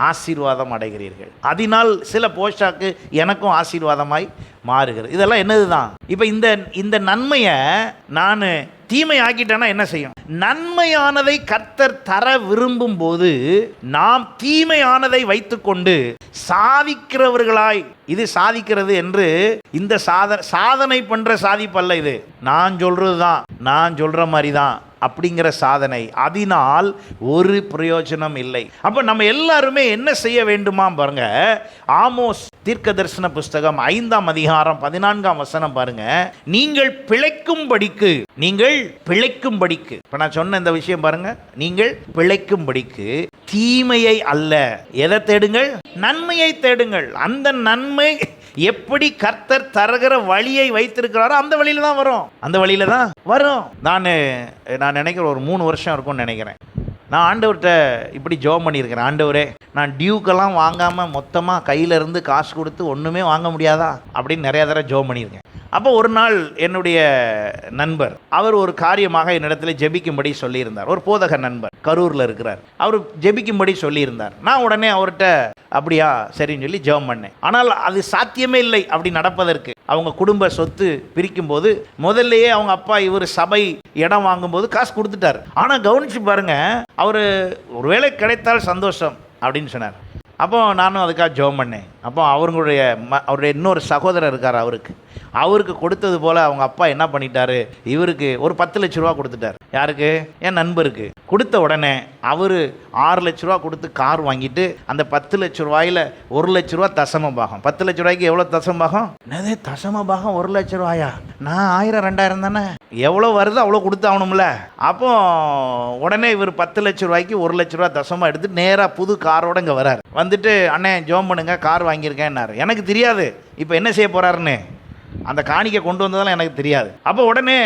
ஆசீர்வாதம் அடைகிறீர்கள். அதனால் சில போஷாக்கு எனக்கும் ஆசீர்வாதமாய் மாறுகிறது. இதெல்லாம் என்னதுதான்? இப்போ இந்த நன்மையை நான் தீமை ஆக்கிட்டேன்னா என்ன செய்யும்? நன்மையானதை கர்த்தர் தர விரும்பும் போது நாம் தீமையானதை வைத்துக்கொண்டு சாதிக்கிறவர்களாய், இது சாதிக்கிறது என்று இந்த சாதனை பண்ற சாதிப்பல்ல, இது நான் சொல்றதுதான், நான் சொல்ற மாதிரி தான் அப்படிங்கிற சாதனை. அதனால் ஒரு பிரயோஜனம் இல்லை. அப்ப நம்ம எல்லாருமே என்ன செய்ய வேண்டுமா பாருங்க. ஆமோஸ் தீர்க்க தரிசன புஸ்தகம் 5ஆம் அதிகாரம் 14ஆம் வசனம் பாருங்க. நீங்கள் பிழைக்கும்படிக்கு, நீங்கள் பிழைக்கும்படிக்கு, இப்ப நான் சொன்ன இந்த விஷயம் பாருங்க, நீங்கள் பிழைக்கும்படிக்கு தீமையை அல்ல, எதை தேடுங்கள்? நன்மையை தேடுங்கள். அந்த நன்மை எப்படி கர்த்தர் தருகிற வழியை வைத்திருக்கிறாரோ அந்த வழியில தான் வரும், அந்த வழியில தான் வரும். நான் நினைக்கிறேன் ஒரு 3 வருஷம் இருக்கும்னு நினைக்கிறேன். நான் ஆண்டவர்கிட்ட இப்படி ஜெபம் பண்ணியிருக்கிறேன், ஆண்டவரே நான் டியூக்கெல்லாம் வாங்காமல் மொத்தமாக கையிலேருந்து காசு கொடுத்து ஒன்றுமே வாங்க முடியாதா அப்படின்னு நிறையா தடவை ஜெபம் பண்ணியிருக்கேன். அப்போ ஒரு நாள் என்னுடைய நண்பர், அவர் ஒரு காரியமாக என்னிடத்தில் ஜெபிக்கும்படி சொல்லியிருந்தார். ஒரு போதக நண்பர் கரூரில் இருக்கிறார், அவர் ஜெபிக்கும்படி சொல்லியிருந்தார். நான் உடனே அவர்கிட்ட அப்படியா சரின்னு சொல்லி ஜெபம் பண்ணேன். ஆனால் அது சாத்தியமே இல்லை அப்படி நடப்பதற்கு. அவங்க குடும்ப சொத்து பிரிக்கும் போது முதல்லையே அவங்க அப்பா இவர் சபை இடம் வாங்கும்போது காசு கொடுத்துட்டார். ஆனால் கவனிச்சு பாருங்க, அவர் ஒருவேளை கிடைத்தால் சந்தோஷம் அப்படின்னு சொன்னார். அப்போ நானும் அதுக்காக ஜெபம் பண்ணேன். அப்போ அவருடைய இன்னொரு சகோதரர் இருக்கார், அவருக்கு கொடுத்தது போல் அவங்க அப்பா என்ன பண்ணிட்டாரு, இவருக்கு ஒரு 10 லட்ச ரூபா கொடுத்துட்டார். யாருக்கு? என் நண்பருக்கு. கொடுத்த உடனே அவர் 6 லட்ச ரூபா கொடுத்து கார் வாங்கிட்டு அந்த 10 லட்ச ரூபாயில் 1 லட்ச ரூபா தசம பாகம். 10 லட்ச ரூபாய்க்கு எவ்வளோ தசம பாகம்? என்னது தசம பாகம் 1 லட்ச ரூபாயா? நான் 1000 2000 தானே, எவ்வளோ வருது அவ்வளோ கொடுத்தாகணும்ல. அப்போ உடனே இவர் 10 லட்ச ரூபாய்க்கு 1 லட்ச ரூபா தசமாக எடுத்து நேராக புது காரோட இங்கே வரார். வந்துட்டு அண்ணே ஜெபம் பண்ணுங்க, கார் வாங்கியிருக்கேன்னாரு. எனக்கு தெரியாது இப்போ என்ன செய்ய போகிறாருன்னு, அந்த காணிக்கை கொண்டு வந்ததெல்லாம் எனக்கு தெரியாது. அப்போ உடனே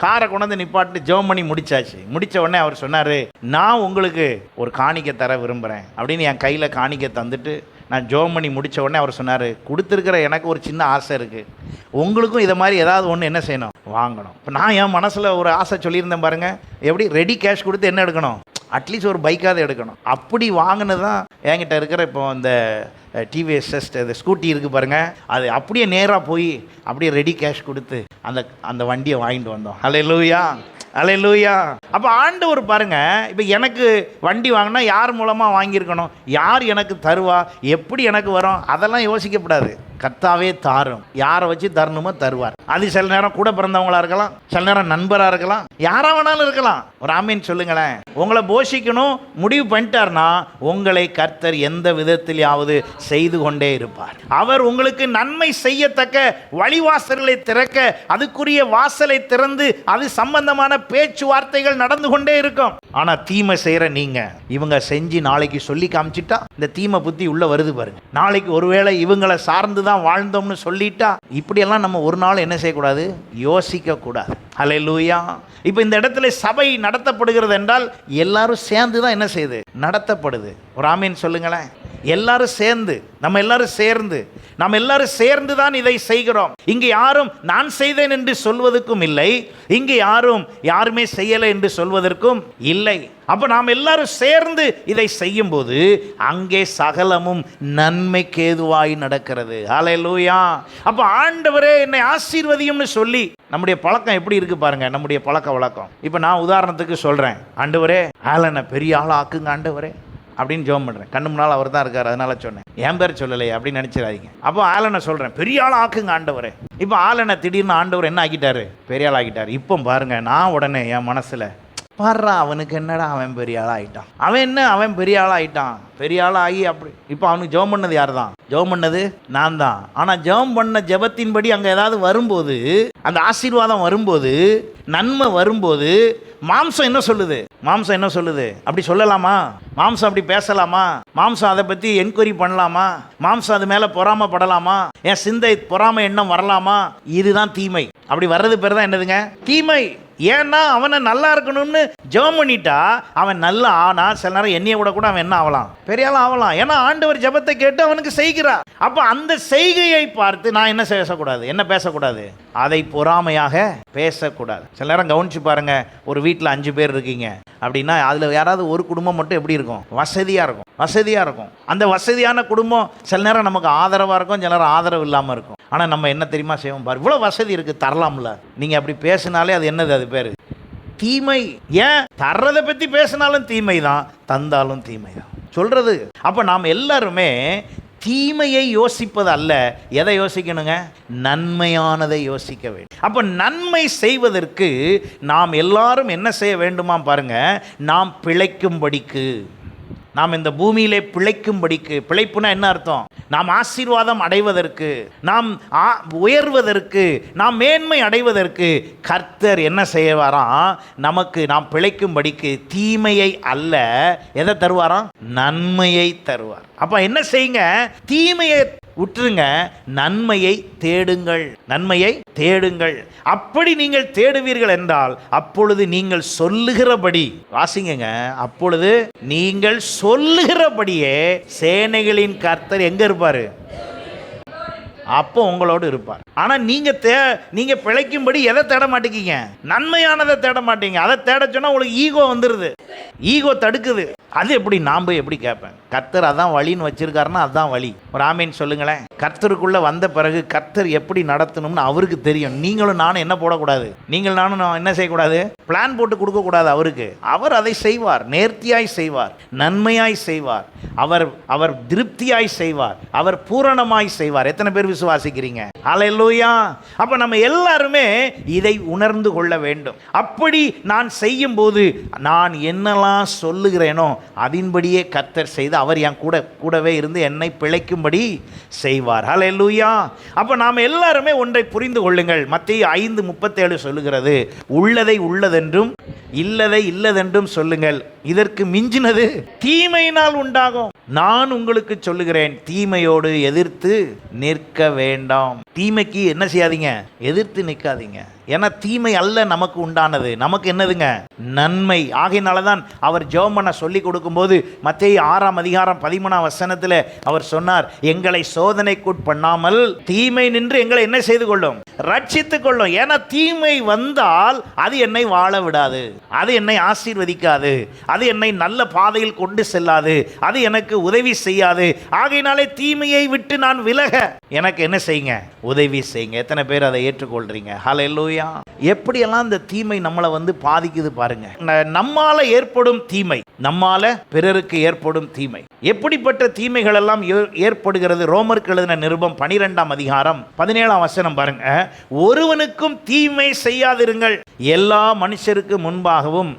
காரை கொண்டு வந்து நிப்பாட்டு ஜெபம் பண்ணி முடிச்சாச்சு. முடித்த உடனே அவர் சொன்னார், நான் உங்களுக்கு ஒரு காணிக்கை தர விரும்புகிறேன் அப்படின்னு என் கையில் காணிக்கை தந்துட்டு நான் ஜெபம் பண்ணி முடித்த உடனே அவர் சொன்னார், கொடுத்துருக்கிற எனக்கு ஒரு சின்ன ஆசை இருக்குது, உங்களுக்கும் இதை மாதிரி ஏதாவது ஒன்று என்ன செய்யணும், வாங்கணும். இப்போ நான் என் மனசில் ஒரு ஆசை சொல்லியிருந்தேன் பாருங்கள், எப்படி ரெடி கேஷ் கொடுத்து என்ன எடுக்கணும், அட்லீஸ்ட் ஒரு பைக்காவது எடுக்கணும். அப்படி வாங்கினது தான் என்கிட்ட இருக்கிற இப்போ இந்த டிவிஎஸ் இந்த ஸ்கூட்டி இருக்குது பாருங்கள், அது அப்படியே நேராக போய் அப்படியே ரெடி கேஷ் கொடுத்து அந்த வண்டியை வாங்கிட்டு வந்தோம். அல்லேலூயா, அல்லேலூயா. அப்போ ஆண்டவர் பாருங்க, இப்போ எனக்கு வண்டி வாங்கினா யார் மூலமாக வாங்கியிருக்கணும், யார் எனக்கு தருவா, எப்படி எனக்கு வரும், அதெல்லாம் யோசிக்கப்படாது. கர்த்தாவே தாரும், யாரை வச்சு தரணுமோ தருவார். அது சில நேரம் கூட பிறந்தவங்களா இருக்கலாம், சில நேரம் நண்பராக இருக்கலாம், யாரா வேணாலும் இருக்கலாம். ஒரு ஆமீன் சொல்லுங்களேன். உங்களை போஷிக்கணும் முடிவு பண்ணிட்டார்னா உங்களை கர்த்தர் எந்த விதத்திலாவது செய்து கொண்டே இருப்பார். அவர் உங்களுக்கு நன்மை செய்யத்தக்க வழிவாசல்களை திறக்க, அதுக்குரிய வாசலை திறந்து அது சம்பந்தமான பேச்சுவார்த்தைகள் நடந்து கொண்டே இருக்கும். ஆனா தீமை செய்யற நீங்க, இவங்க செஞ்சு நாளைக்கு சொல்லி காமிச்சிட்டா இந்த தீமை புத்தி உள்ள வருது பாருங்க. நாளைக்கு ஒருவேளை இவங்களை சார்ந்து தான் வாழ்ந்தோம்னு சொல்லிட்டா, இப்படியெல்லாம் நம்ம ஒரு நாள் என்ன செய்யக்கூடாது, யோசிக்க கூடாது. அல்லேலூயா. இப்போ இந்த இடத்துல சபை நடத்தப்படுகிறது என்றால் எல்லாரும் சேர்ந்து தான் என்ன செய்யுது, நடத்தப்படுது. ஒரு ஆமீன் சொல்லுங்களேன். எல்லாரும் சேர்ந்து, நம்ம எல்லாரும் சேர்ந்து தான் இதை செய்கிறோம். இங்கே யாரும் நான் செய்தேன் என்று சொல்வதற்கும் இல்லை, இங்கே யாருமே செய்யலை என்று சொல்வதற்கும் இல்லை. அப்ப நாம் எல்லாரும் சேர்ந்து இதை செய்யும் போது அங்கே சகலமும் நன்மைக்கு ஏதுவாய் நடக்கிறது. ஹல்லேலூயா. அப்ப ஆண்டவரே என்னை ஆசீர்வதியும்னு சொல்லி நம்முடைய பழக்கம் எப்படி இருக்கு பாருங்க, நம்முடைய பழக்க வழக்கம். இப்ப நான் உதாரணத்துக்கு சொல்றேன், ஆண்டவரே ஆலனை பெரிய ஆளா ஆக்குங்க ஆண்டவரே அப்படின்னு ஜெபம் பண்ணுறேன். கண்ணு முன்னால் அவர் தான் இருக்கார், அதனால சொன்னேன், என் பேர் சொல்லலையே அப்படின்னு நினச்சிடாதீங்க. அப்போ ஆலனை சொல்கிறேன், பெரிய ஆள் ஆக்குங்க ஆண்டவரே. இப்போ ஆலனை திடீர்னு ஆண்டவர் என்ன ஆக்கிட்டாரு, பெரிய ஆள் ஆக்கிட்டார். இப்போ பாருங்க, நான் உடனே என் மனசில் பாடுறா, அவனுக்கு என்னடா அவன் பெரிய ஆள் ஆகிட்டான், அவன் பெரிய ஆள் ஆகிட்டான், பெரிய ஆள் ஆகி அப்படி. இப்போ அவனுக்கு ஜெபம் பண்ணது யார் தான், ஜெபம் பண்ணது நான் தான். ஆனால் ஜெபம் பண்ண ஜெபத்தின்படி அங்கே ஏதாவது வரும்போது, அந்த ஆசீர்வாதம் வரும்போது, நன்மை வரும்போது மாம்சம் என்ன சொல்லுது, அப்படி சொல்லலாமா, மாம்சம் அப்படி பேசலாமா, மாம்சம் அதை பற்றி என்கொயரி பண்ணலாமா, மாம்சம் அது மேலே பொறாமப்படலாமா, என் சிந்தை பொறாமை எண்ணம் வரலாமா, இதுதான் தீமை. அப்படி வர்றது பேர் தான் என்னதுங்க, தீமை. ஏன்னா அவனை நல்லா இருக்கணும்னு ஜெபம் பண்ணிட்டா அவன் நல்லா ஆனா சில நேரம் என்னைய விட கூட அவன் என்ன ஆகலாம், பெரிய ஆள் ஆகலாம். ஏன்னா ஆண்டவர் ஜெபத்தை கேட்டு அவனுக்கு செய்கிறார். அப்ப அந்த செய்கையை பார்த்து நான் என்ன பேசக்கூடாது, என்ன பேசக்கூடாது, அதை பொறாமையாக பேசக்கூடாது. சில நேரம் கவனிச்சு பாருங்க, ஒரு வீட்டில் 5 பேர் இருக்கீங்க அப்படின்னா அதில் யாராவது ஒரு குடும்பம் மட்டும் எப்படி இருக்கும், வசதியாக இருக்கும், வசதியாக இருக்கும். அந்த வசதியான குடும்பம் சில நேரம் நமக்கு ஆதரவாக இருக்கும், சில நேரம் ஆதரவு இல்லாமல் இருக்கும். ஆனால் நம்ம என்ன தெரியுமா செய்வோம், பாரு இவ்வளோ வசதி இருக்குது தரலாம்ல, நீங்கள் அப்படி பேசினாலே அது என்னது, அது பேர் தீமை. ஏன் தர்றதை பற்றி பேசினாலும் தீமை தான், தந்தாலும் தீமை தான் சொல்கிறது. அப்போ நாம் எல்லாருமே தீமையை யோசிப்பது அல்ல, எதை யோசிக்கணுங்க, நன்மையானதை யோசிக்க வேண்டும். அப்போ நன்மை செய்வதற்கு நாம் எல்லாரும் என்ன செய்ய வேண்டுமா பாருங்க, நாம் பிழைக்கும்படிக்கு, நாம் இந்த பூமியிலே பிழைக்கும்படிக்கு, பிழைப்புனா என்ன அர்த்தம், நாம் ஆசீர்வாதம் அடைவதற்கு, நாம் உயர்வதற்கு, நாம் மேன்மை அடைவதற்கு கர்த்தர் என்ன செய்வாராம், நமக்கு நாம் பிழைக்கும்படிக்கு தீமையை அல்ல எதை தருவாராம், நன்மையை தருவார். அப்ப என்ன செய்யுங்க, தீமையை விட்டுருங்க, நன்மையை தேடுங்கள், நன்மையை தேடுங்கள். அப்படி நீங்கள் தேடுவீர்கள் என்றால் அப்பொழுது நீங்கள் சொல்லுகிறபடி, வாசிங்க, அப்பொழுது நீங்கள் சொல்லுகிறபடியே சேனைகளின் கர்த்தர் எங்க இருப்பாரு, அப்போ உங்களோடு இருப்பார். ஆனா நீங்க பிழைக்கும்படி எதை தேட மாட்டேங்க, நன்மையானதை தேட மாட்டீங்க. அதை தேட சொன்னா உங்களுக்கு ஈகோ வந்துருது, ஈகோ தடுக்குது. அது எப்படி, நான் போய் எப்படி கேட்பேன், கர்த்தர் அதான் வழின்னு வச்சிருக்காருன்னா அதான் வழி. ஒரு ஆமீன் சொல்லுங்களேன். கர்த்தருக்குள்ள வந்த பிறகு கர்த்தர் எப்படி நடத்தணும்னு அவருக்கு தெரியும். நீங்களும் நானும் என்ன போடக்கூடாது, நீங்கள் நானும் என்ன செய்யக்கூடாது, பிளான் போட்டு கொடுக்கக்கூடாது அவருக்கு. அவர் அதை செய்வார், நேர்த்தியாய் செய்வார், நன்மையாய் செய்வார், அவர் திருப்தியாய் செய்வார், அவர் பூரணமாய் செய்வார். எத்தனை பேர் விசுவாசிக்கிறீங்க? ஹல்லேலூயா. அப்ப நம்ம எல்லாருமே இதை உணர்ந்து கொள்ள வேண்டும். அப்படி நான் செய்யும் போது நான் என்னெல்லாம் சொல்லுகிறேனோ அதன்படியே கர்த்தர் செய்து அவர் என் கூடவே இருந்து என்னை பிழைக்கும்படி செய்வார். ஹல்லேலூயா. அப்ப நாம் எல்லாருமே ஒன்றை புரிந்து கொள்ளுங்கள். மத்தேயு 5:37 சொல்லுகிறது, உள்ளதை உள்ளதென்றும் இல்லதை இல்லதென்றும் சொல்லுங்கள், இதற்கு மிஞ்சினது தீமையினால் உண்டாகும். நான் உங்களுக்கு சொல்லுகிறேன், தீமையோடு எதிர்த்து நிற்க வேண்டாம். தீமைக்கு என்ன செய்யாதீங்க, எதிர்த்து நிற்காதீங்க. ஏன்னா தீமை அல்ல நமக்கு உண்டானது, நமக்கு என்னதுங்க, நன்மை. ஆகையினாலதான் அவர் ஜெபம் பண்ண சொல்லி கொடுக்கும்போது மத்தேயு 6:13 அவர் சொன்னார், எங்களை சோதனைக்குட்பண்ணாமல் தீமை நின்று எங்களை என்ன செய்து கொள்ளும், ரட்சித்துக் கொள்ளும். ஏன்னா தீமை வந்தால் அது என்னை வாழ விடாது, அது என்னை ஆசீர்வதிக்காது, அது என்னை நல்ல பாதையில் கொண்டு செல்லாது, அது எனக்கு உதவி செய்யாது. ஆகையினாலே தீமையை விட்டு நான் விலக எனக்கு என்ன செய்யுங்க, உதவி செய்யுங்க. எத்தனை பேர் அதை ஏற்றுக்கொள்றீங்க? ஹல்லேலூயா. எப்படியெல்லாம் இந்த தீமை நம்மளை பாதிக்குது பாருங்க. நம்மால ஏற்படும் தீமை, நம்மால பிறருக்கு ஏற்படும் தீமை, எப்படிப்பட்ட தீமைகள் எல்லாம் ஏற்படுகிறது. ரோமருக்கு எழுதின நிருபம் 12:17 பாருங்க, ஒருவனுக்கும் தீமை செய்யாதிருங்கள், எல்லா மனுஷருக்கு முன்பாகவும்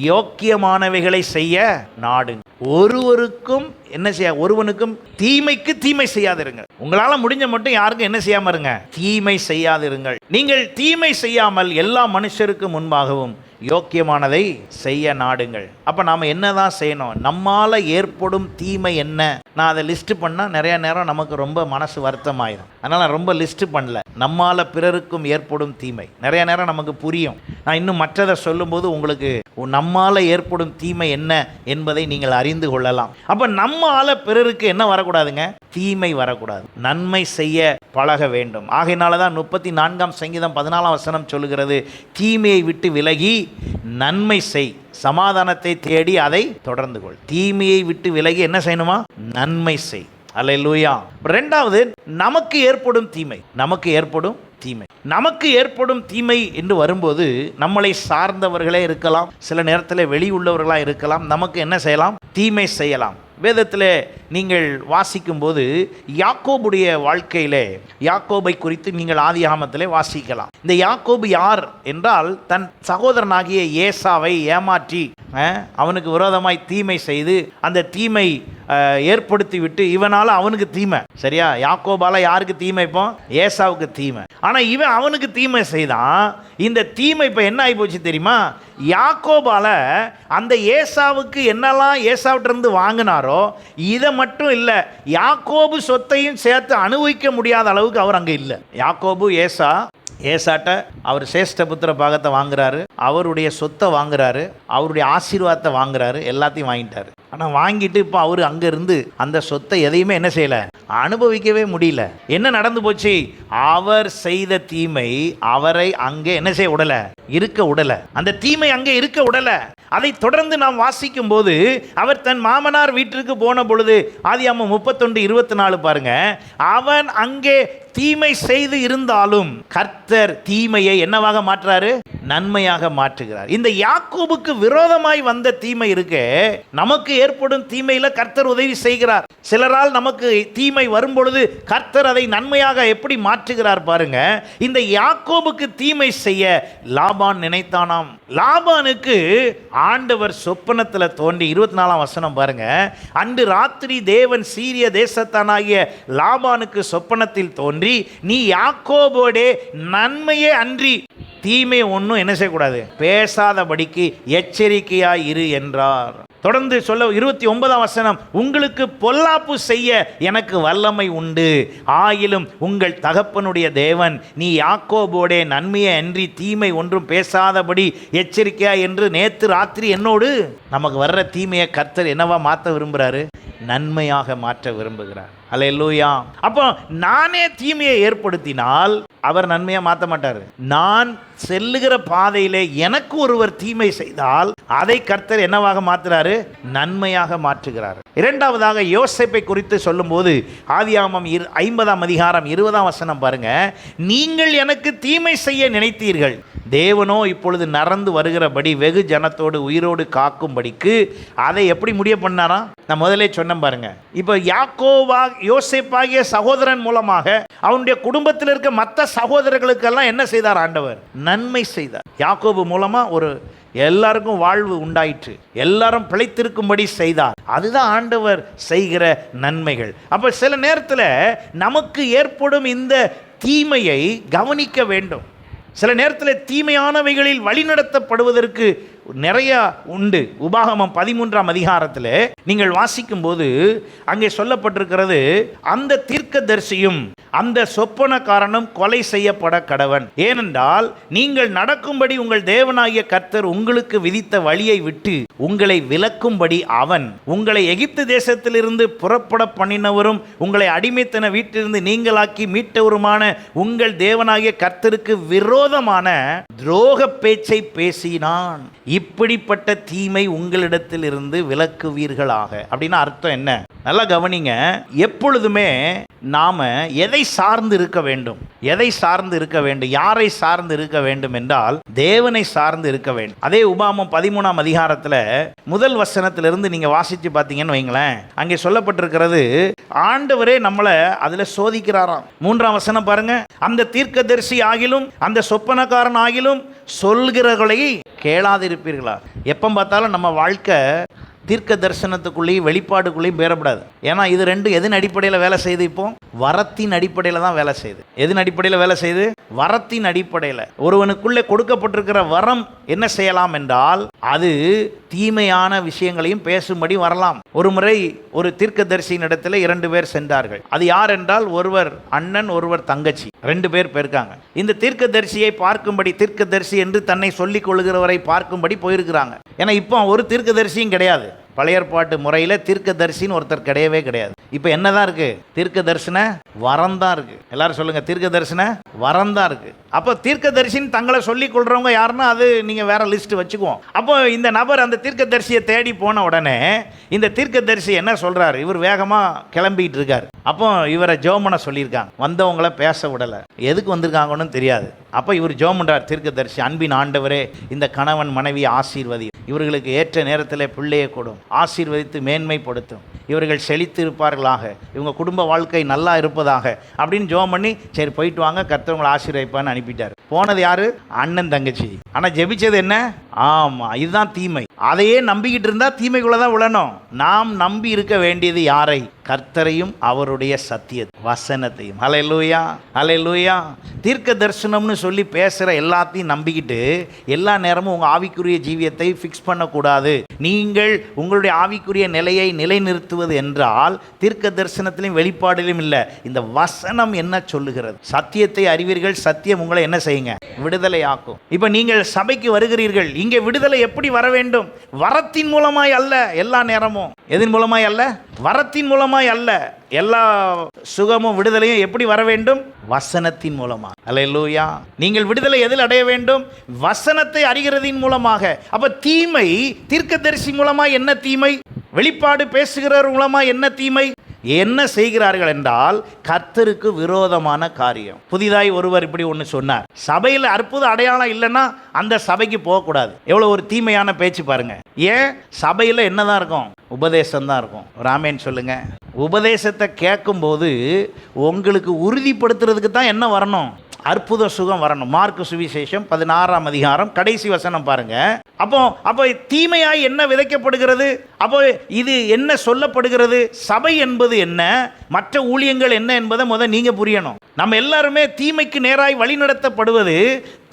யோக்கியமானவைகளை செய்ய நாடுங்க. ஒருவருக்கும் என்ன செய்ய, ஒருவனுக்கும் தீமைக்கு தீமை செய்யாதிருங்கள். உங்களால முடிஞ்ச மட்டும் யாருக்கும் என்ன செய்யாம இருங்க, தீமை செய்யாதிருங்கள். நீங்கள் தீமை செய்யாமல் எல்லா மனுஷருக்கு முன்பாகவும் யோக்கியமானதை செய்ய நாடுங்கள். அப்ப நாம என்னதான் செய்யணும், நம்மால ஏற்படும் தீமை என்ன? நான் அதை லிஸ்ட் பண்ணா நிறைய நேரம் நமக்கு ரொம்ப மனசு வருத்தமாயிரும். அதனால ரொம்ப லிஸ்ட் பண்ணல. நம்மால பிறருக்கும் ஏற்படும் தீமை நிறைய நேரம் நமக்கு புரியும். நான் இன்னும் மற்றதை சொல்லும்போது உங்களுக்கு நம்மால ஏற்படும் தீமை என்ன என்பதை நீங்கள் அறிந்து கொள்ளலாம். அப்ப நம்மால பிறருக்கு என்ன வரக்கூடாதுங்க, தீமை வரக்கூடாது, நன்மை செய்ய பழக வேண்டும். ஆகையினாலதான் 34:14 சொல்லுகிறது, தீமையை விட்டு விலகி நன்மை செய், சமாதானத்தை தேடி அதை தொடர்ந்து கொள். தீமையை விட்டு விலகி என்ன செய்யணுமா, நன்மை செய். அல்லேலூயா. இரண்டாவது, நமக்கு ஏற்படும் தீமை, நமக்கு ஏற்படும் தீமை என்று வரும்போது நம்மளை சார்ந்தவர்களே இருக்கலாம், சில நேரத்தில் வெளி உள்ளவர்களாக இருக்கலாம், நமக்கு என்ன செய்யலாம், தீமை செய்யலாம். வேதத்தில் நீங்கள் வாசிக்கும்போது யாக்கோபுடைய வாழ்க்கையிலே யாக்கோபை குறித்து நீங்கள் ஆதியாகமத்திலே வாசிக்கலாம். இந்த யாக்கோபு யார் என்றால், தன் சகோதரனாகிய ஏசாவை ஏமாற்றி அவனுக்கு விரோதமாய் தீமை செய்து அந்த தீமை ஏற்படுத்தி விட்டு இவனால அவனுக்கு தீமை. சரியா? யாக்கோபால யாருக்கு தீமை? இப்போ ஏசாவுக்கு தீமை. ஆனா இவன் அவனுக்கு தீமை செய்தான். இந்த தீமை இப்ப என்ன ஆகி போச்சு தெரியுமா? யாக்கோபால அந்த ஏசாவுக்கு என்னெல்லாம் ஏசாவிட்ட இருந்து வாங்கினாரோ இதை மட்டும் இல்லை, யாக்கோபு சொத்தையும் சேர்த்து அனுபவிக்க முடியாத அளவுக்கு அவர் அங்கே இல்லை. யாக்கோபு ஏசா ஏசாட்ட அவர் சேஷ்டபுத்திர பாகத்தை வாங்குறாரு, அவருடைய சொத்தை வாங்குறாரு, அவருடைய ஆசீர்வாதத்தை வாங்குறாரு, எல்லாத்தையும் வாங்கிட்டாரு. ஆனால் வாங்கிட்டு இப்போ அவர் அங்கேருந்து அந்த சொத்தை எதையுமே என்ன செய்யலை, அனுபவிக்கவே முடியல. என்ன நடந்து போச்சு? அவர் செய்த தீமை அவரை அங்கே என்ன செய்ய விடலை, இருக்க விடலை. அந்த தீமை அங்கே இருக்க விடலை. அதை தொடர்ந்து நாம் வாசிக்கும் போது அவர் தன் மாமனார் வீட்டிற்கு போன பொழுது ஆதியாகமம் 31:24 பாருங்க, அவன் அங்கே தீமை செய்து இருந்தாலும் கர்த்தர் தீமையை என்னவாக மாற்றுறாரு, நன்மையாக மாற்றுகிறார். இந்த யாக்கோபுக்கு விரோதமாய் வந்த தீமை இருக்கே, நமக்கு ஏற்படும் தீமையில கர்த்தர் உதவி செய்கிறார். சிலரால் நமக்கு தீமை வரும் பொழுது கர்த்தர் அதை நன்மையாக எப்படி மாற்றுகிறார் பாருங்க. இந்த யாக்கோபுக்கு தீமை செய்ய லாபான் நினைத்தானாம். லாபானுக்கு ஆண்டவர் சொப்பனத்தில் தோன்றி 24ஆம் வசனம் பாருங்க, அன்று ராத்திரி தேவன் சீரிய தேசத்தானாகிய லாபானுக்கு சொப்பனத்தில் தோன்றி, நீ யாக்கோபோடே நன்மையே அன்றி தீமை ஒன்றும் என்ன செய்யக்கூடாது, பேசாதபடிக்கு எச்சரிக்கையாய் இரு என்றார். தொடர்ந்து சொல்ல 29ஆம் வசனம், உங்களுக்கு பொல்லாப்பு செய்ய எனக்கு வல்லமை உண்டு, ஆயிலும் உங்கள் தகப்பனுடைய தேவன் நீ யாக்கோபோடே நன்மையை அன்றி தீமை ஒன்றும் பேசாதபடி எச்சரிக்கையா என்று நேற்று ராத்திரி என்னோடு. நமக்கு வர்ற தீமையை கர்த்தர் என்னவா மாற்ற விரும்புகிறாரு, நன்மையாக மாற்ற விரும்புகிறார். அல்லேலூயா. அப்போ நானே தீமையை ஏற்படுத்தினால் அவர் நன்மையாக மாற்ற மாட்டார். நான் செல்லுகிற பாதையிலே எனக்கு ஒருவர் தீமை செய்தால் அதை கர்த்தர் என்னவாக மாற்றுறாரு, நன்மையாக மாற்றுகிறார். இரண்டாவதாக யோசேப்பை குறித்து சொல்லும்போது ஆதியாகமம் 50ஆம் அதிகாரம் 20ஆம் வசனம் பாருங்க, நீங்கள் எனக்கு தீமை செய்ய நினைத்தீர்கள், தேவனோ இப்பொழுது நரந்து வருகிறபடி வெகு ஜனத்தோடு உயிரோடு காக்கும்படிக்கு அதை எப்படி முடிய பண்ணாரா. நான் முதலே சொன்னேன் பாருங்க. இப்போ யோசேப்பாகிய சகோதரன் மூலமாக அவனுடைய குடும்பத்தில் இருக்க மற்ற சகோதரர்களுக்கெல்லாம் என்ன செய்தார், ஆண்டவர் நன்மை செய்தார். யாக்கோபு மூலமா ஒரு எல்லாருக்கும் வாழ்வு உண்டாயிற்று, எல்லாரும் பிழைத்திருக்கும்படி செய்தார். அதுதான் ஆண்டவர் செய்கிற நன்மைகள். அப்ப சில நேரத்தில் நமக்கு ஏற்படும் இந்த தீமையை கவனிக்க வேண்டும். சில நேரத்தில் தீமையானவைகளில் வழிநடத்தப்படுவதற்கு நிறைய உண்டு. உபாகமம் 13ஆம் அதிகாரத்தில் நீங்கள் வாசிக்கும் போது அங்கே சொல்லப்பட்டிருக்கிறது, அந்த தீர்க்கதரிசியும் அந்த சொப்பனக்காரனும் கொலை செய்யப்பட கடவன், ஏனென்றால் நீங்கள் நடக்கும்படி உங்கள் தேவனாகிய கர்த்தர் உங்களுக்கு விதித்த வழியை விட்டு உங்களை விலக்கும்படி அவன் உங்களை எகிப்து தேசத்திலிருந்து புறப்பட பண்ணினவரும் உங்களை அடிமைத்தன வீட்டிலிருந்து நீங்களாக்கி மீட்டவருமான உங்கள் தேவனாகிய கர்த்தருக்கு விரோதமான துரோக பேச்சை பேசினான். இப்படிப்பட்ட தீமை உங்களிடத்தில் இருந்து விலக்குவீர்களாக. அப்படின்னா அர்த்தம் என்ன? நல்லா கவனிங்க. எப்பொழுதுமே நாம எதை சார்ந்து இருக்க வேண்டும், எதை சார்ந்து இருக்க வேண்டும், யாரை சார்ந்து இருக்க வேண்டும் என்றால் தேவனை சார்ந்து இருக்க வேண்டும். அதே உபாகமம் 13ஆம் அதிகாரத்தில் முதல் வசனத்திலிருந்து நீங்க வாசிச்சு பார்த்தீங்கன்னு வைங்களேன், அங்கே சொல்லப்பட்டிருக்கிறது, ஆண்டவரே நம்மளை அதுல சோதிக்கிறாராம். 3ஆம் வசனம் பாருங்க, அந்த தீர்க்கதரிசி ஆகிலும் அந்த சொப்பனக்காரன் ஆகிலும் சொல்கிறவர்களை கேளாதிருப்பீர்களா. எப்போ பார்த்தாலும் நம்ம வாழ்க்கை தீர்க்க தரிசனத்துக்குள்ளேயும் வெளிப்பாடுக்குள்ளேயும் பேரப்படாது. ஏன்னா இது ரெண்டும் எதன் அடிப்படையில் வேலை செய்யுது? இப்போ வரத்தின் அடிப்படையில் தான் வேலை செய்யுது. எதன் அடிப்படையில் வேலை செய்யுது? வரத்தின் அடிப்படையில். ஒருவனுக்குள்ளே கொடுக்கப்பட்டிருக்கிற வரம் என்ன செய்யலாம் என்றால் அது தீமையான விஷயங்களையும் பேசும்படி வரலாம். ஒரு முறை ஒரு தீர்க்கதரிசியின் இடத்துல 2 பேர் சென்றார்கள். அது யார் என்றால் ஒருவர் அண்ணன், ஒருவர் தங்கச்சி, 2 பேர் போயிருக்காங்க. இந்த தீர்க்கதரிசியை பார்க்கும்படி, தீர்க்கதரிசி என்று தன்னை சொல்லிக் கொள்கிறவரை பார்க்கும்படி போயிருக்கிறாங்க. ஏன்னா இப்போ ஒரு தீர்க்கதரிசியும் கிடையாது. பழைய ஏற்பாட்டு முறையில் தீர்க்கதரிசின்னு ஒருத்தர் கிடையவே கிடையாது. இப்போ என்னதான் இருக்கு? தீர்க்க தரிசன வரம் தான் இருக்கு. எல்லாரும் சொல்லுங்க, தீர்க்க தரிசன வரம் தான் இருக்கு. அப்போ தீர்க்கதரிசின்னு தங்களை சொல்லிக் கொள்றவங்க யாருன்னா அது நீங்க வேற லிஸ்ட் வச்சுக்குவோம். அப்போ இந்த நபர் அந்த தீர்க்கதரிசியை தேடி போன உடனே இந்த தீர்க்கதரிசி என்ன சொல்றாரு? இவர் வேகமா கிளம்பிட்டு இருக்காரு. அப்போ இவரை ஜோமனை சொல்லியிருக்காங்க, வந்தவங்களை பேச விடலை, எதுக்கு வந்திருக்காங்கன்னு தெரியாது. அப்போ இவர் ஜோமன்றார் தீர்க்கதரிசி, அன்பின் ஆண்டவரே, இந்த கணவன் மனைவியை ஆசீர்வதி, இவர்களுக்கு ஏற்ற நேரத்தில் பிள்ளையை கொடும், ஆசீர்வதித்து மேன்மைப்படுத்தும், இவர்கள் செழித்து இருப்பார்களாக, இவங்க குடும்ப வாழ்க்கை நல்லா இருப்பதாக அப்படின்னு ஜோம் பண்ணி, சரி போயிட்டு வாங்க, கர்த்தர் உங்களை ஆசீர்வதிப்பான்னு அனுப்பிட்டார். போனது யாரு? அண்ணன் தங்கச்சி. ஆனால் ஜெபிச்சது என்ன? ஆமாம், இதுதான் தீமை. அதையே நம்பிக்கிட்டு இருந்தால் தீமைக்குள்ளே தான் விழணும். நாம் நம்பி இருக்க வேண்டியது யாரை? கர்த்தரையும் அவருடைய சத்தியத்தை, வசனத்தையும். ஹல்லேலூயா, ஹல்லேலூயா. தீர்க்க தரிசனம்னு சொல்லி பேசுகிற எல்லாத்தையும் நம்பிக்கிட்டு எல்லா நேரமும் உங்கள் ஆவிக்குரிய ஜீவியத்தை ஃபிக்ஸ் பண்ணக்கூடாது. நீங்கள் உங்களுடைய ஆவிக்குரிய நிலையை நிலைநிறுத்துவது என்றால் தீர்க்க தரிசனத்திலும் வெளிப்பாடிலும் இல்லை, இந்த வசனம் என்ன சொல்லுகிறது. சத்தியத்தை அறிவீர்கள், சத்தியம் உங்களை என்ன செய்யுங்க? விடுதலை ஆக்கும். இப்போ நீங்கள் சபைக்கு வருகிறீர்கள், இங்கே விடுதலை எப்படி வர வேண்டும்? வரத்தின் மூலமாய் அல்ல. எல்லா நேரமும் எதன் மூலமாய் அல்ல? வரத்தின் மூலமாய் அல்ல. எல்லா சுகமும் விடுதலையும் எப்படி வர வேண்டும்? வசனத்தின் மூலமாக. அல்லேலூயா. நீங்கள் விடுதலை எதில் அடைய வேண்டும்? வசனத்தை அறிகிறதின் மூலமாக. அப்ப தீமை தீர்க்கதரிசி மூலமா என்ன தீமை? வெளிப்பாடு பேசுகிறவர் மூலமா என்ன தீமை? என்ன செய்கிறார்கள் என்றால் கர்த்தருக்கு விரோதமான காரியம். புதிதாய் ஒருவர் இப்படி ஒன்று சொன்னார், சபையில் அற்புத அடையாளம் இல்லைன்னா அந்த சபைக்கு போகக்கூடாது. எவ்வளோ ஒரு தீமையான பேச்சு பாருங்க. ஏன்? சபையில் என்னதான் இருக்கும்? உபதேசம் தான் இருக்கும். ஒரு ஆமேன் சொல்லுங்க. உபதேசத்தை கேட்கும்போது உங்களுக்கு உறுதிப்படுத்துறதுக்கு தான் என்ன வரணும்? அற்புத சுகம் வரணும். மார்க்கு சுவிசேஷம் 16ஆம் அதிகாரம் கடைசி வசனம் பாருங்க. அப்போ தீமையாய் என்ன விதைக்கப்படுகிறது? அப்போ இது என்ன சொல்லப்படுகிறது? சபை என்பது என்ன, மற்ற ஊழியங்கள் என்ன என்பதை நீங்க புரியணும். நம்ம எல்லாருமே தீமைக்கு நேராய் வழிநடத்தப்படுவது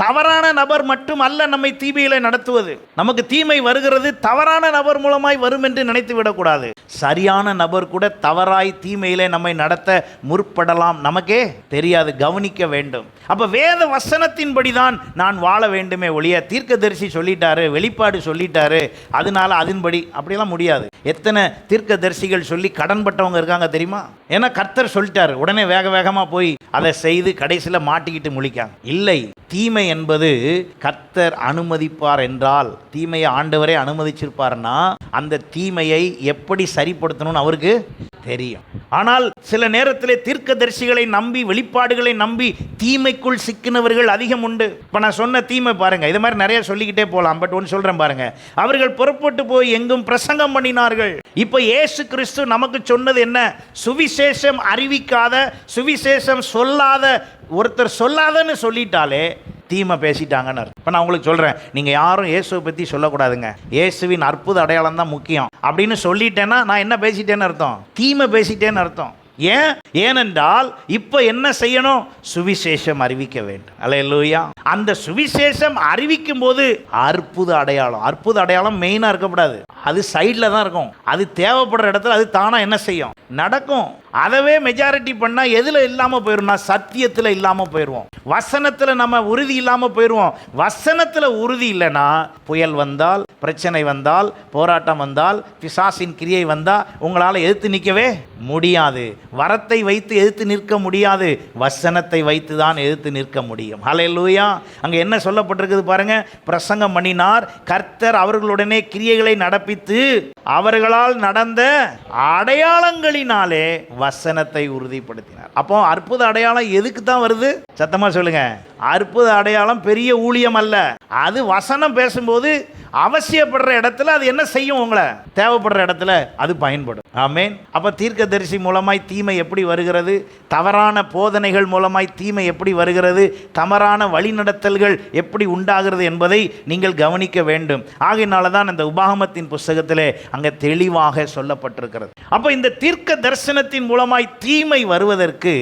தவறான நபர் மட்டும் அல்ல. நம்மை தீமையில நடத்துவது, நமக்கு தீமை வருகிறது தவறான நபர் மூலமாய் வரும் என்று நினைத்து விடக்கூடாது. சரியான நபர் கூட தவறாய் தீமையிலே நம்மை நடத்த முற்படலாம், நமக்கே தெரியாது. கவனிக்க வேண்டும். அப்ப வேத வசனத்தின்படிதான் நான் வாழ வேண்டுமே ஒழிய தீர்க்கதரிசி சொல்லிட்டாரு, வெளிப்பாடு சொல்லிட்டாரு, அதனால அதன்படி அப்படிலாம் முடியாது. எத்தனை தீர்க்கதரிசிகள் சொல்லி கடன்பட்டவங்க இருக்காங்க தெரியுமா? ஏன்னா கர்த்தர் சொல்லிட்டாரு, உடனே வேக வேகமா போய் அதை செய்து கடைசியில் மாட்டிக்கிட்டு முழிக்காங்க. இல்லை, தீமை என்பது கர்த்தர் அனுமதிப்பார் என்றால், தீமையை ஆண்டவரே அனுமதிச்சிருப்பார்னா அந்த தீமையை எப்படி சரிப்படுத்தணும்னு அவருக்கு தெரியும். ஆனால் சில நேரத்தில் தீர்க்கதரிசிகளை நம்பி, வெளிப்பாடுகளை நம்பி தீமைக்குள் சிக்கினவர்கள் அதிகம் உண்டு. இப்போ நான் சொன்ன தீமை பாருங்க, இது மாதிரி நிறைய சொல்லிக்கிட்டே போகலாம். பட் ஒன்று சொல்றேன் பாருங்க. அவர்கள் புறப்பட்டு போய் எங்கும் பிரசங்கம் பண்ணினார்கள். இப்போ இயேசு கிறிஸ்து நமக்கு சொன்னது என்ன? சுவிசேஷம் அறிவிக்காத, சுவிசேஷம் சொல்லாத ஒருத்தர் சொல்லாதன்னு சொல்லிட்டாலே தீமை பேசிட்டாங்கன்னு. இப்போ நான் உங்களுக்கு சொல்கிறேன், நீங்கள் யாரும் இயேசுவை பற்றி சொல்லக்கூடாதுங்க, இயேசுவின் அற்புத அடையாளம் தான் முக்கியம் அப்படின்னு சொல்லிட்டேன்னா நான் என்ன பேசிட்டேன்னு அர்த்தம்? தீமை பேசிட்டேன்னு அர்த்தம். ஏனென்றால் இப்போ என்ன செய்யணும்? சுவிசேஷம் அறிவிக்க வேண்டும். அல்லேலூயா. அந்த சுவிசேஷம் அறிவிக்கும் போது அற்புத அடையாளம் மெயினாக இருக்கக்கூடாது, அது சைடில் தான் இருக்கும். அது தேவைப்படுற இடத்துல அது தானாக என்ன செய்யும்? நடக்கும். அதவே மெஜாரிட்டி பண்ணால் எதில் இல்லாமல் போயிடும்னா சத்தியத்தில் இல்லாமல் போயிடுவோம், வசனத்தில் நம்ம உறுதி இல்லாமல் போயிடுவோம். வசனத்தில் உறுதி இல்லைன்னா புயல் வந்தால், பிரச்சனை வந்தால், போராட்டம் வந்தால், பிசாசின் கிரியை வந்தால் உங்களால் எதிர்த்து நிற்கவே முடியாது. வரத்தை வைத்து எதிர்த்து நிற்க முடியாது, வசனத்தை வைத்து தான் எதிர்த்து நிற்க முடியும். ஹல்லேலூயா. அங்கே என்ன சொல்லப்பட்டிருக்குது பாருங்க. பிரசங்கம் பண்ணினார், கர்த்தர் அவர்களுடனே கிரியைகளை நடப்பித்து அவர்களால் நடந்த அடையாளங்களினாலே வசனத்தை உறுதிப்படுத்தினார். அப்போ அற்புத அடையாளம் எதுக்கு தான் வருது? சத்தமா சொல்லுங்க. அற்புத அடையாளம் பெரிய ஊழியம் அல்ல, அது வசனம் பேசும்போது அவசியப்படுற இடத்துல அது என்ன செய்யும்? உங்களை தேவைப்படுற இடத்துல அது பயன்படும். ஆமென். அப்ப தீர்க்கதரிசி மூலமாய் தீமை எப்படி வருகிறது? தவறான போதனைகள் மூலமாய் தீமை எப்படி வருகிறது? தவறான வழிநடத்தல்கள் எப்படி உண்டாகிறது என்பதை நீங்கள் கவனிக்க வேண்டும். ஆகையினால தான் இந்த உபாகமத்தின் புஸ்தகத்திலே அங்கே தெளிவாக சொல்லப்பட்டிருக்கிறது. அப்போ இந்த தீர்க்க தரிசனத்தின் மூலமாய் தீமை வருவதற்கு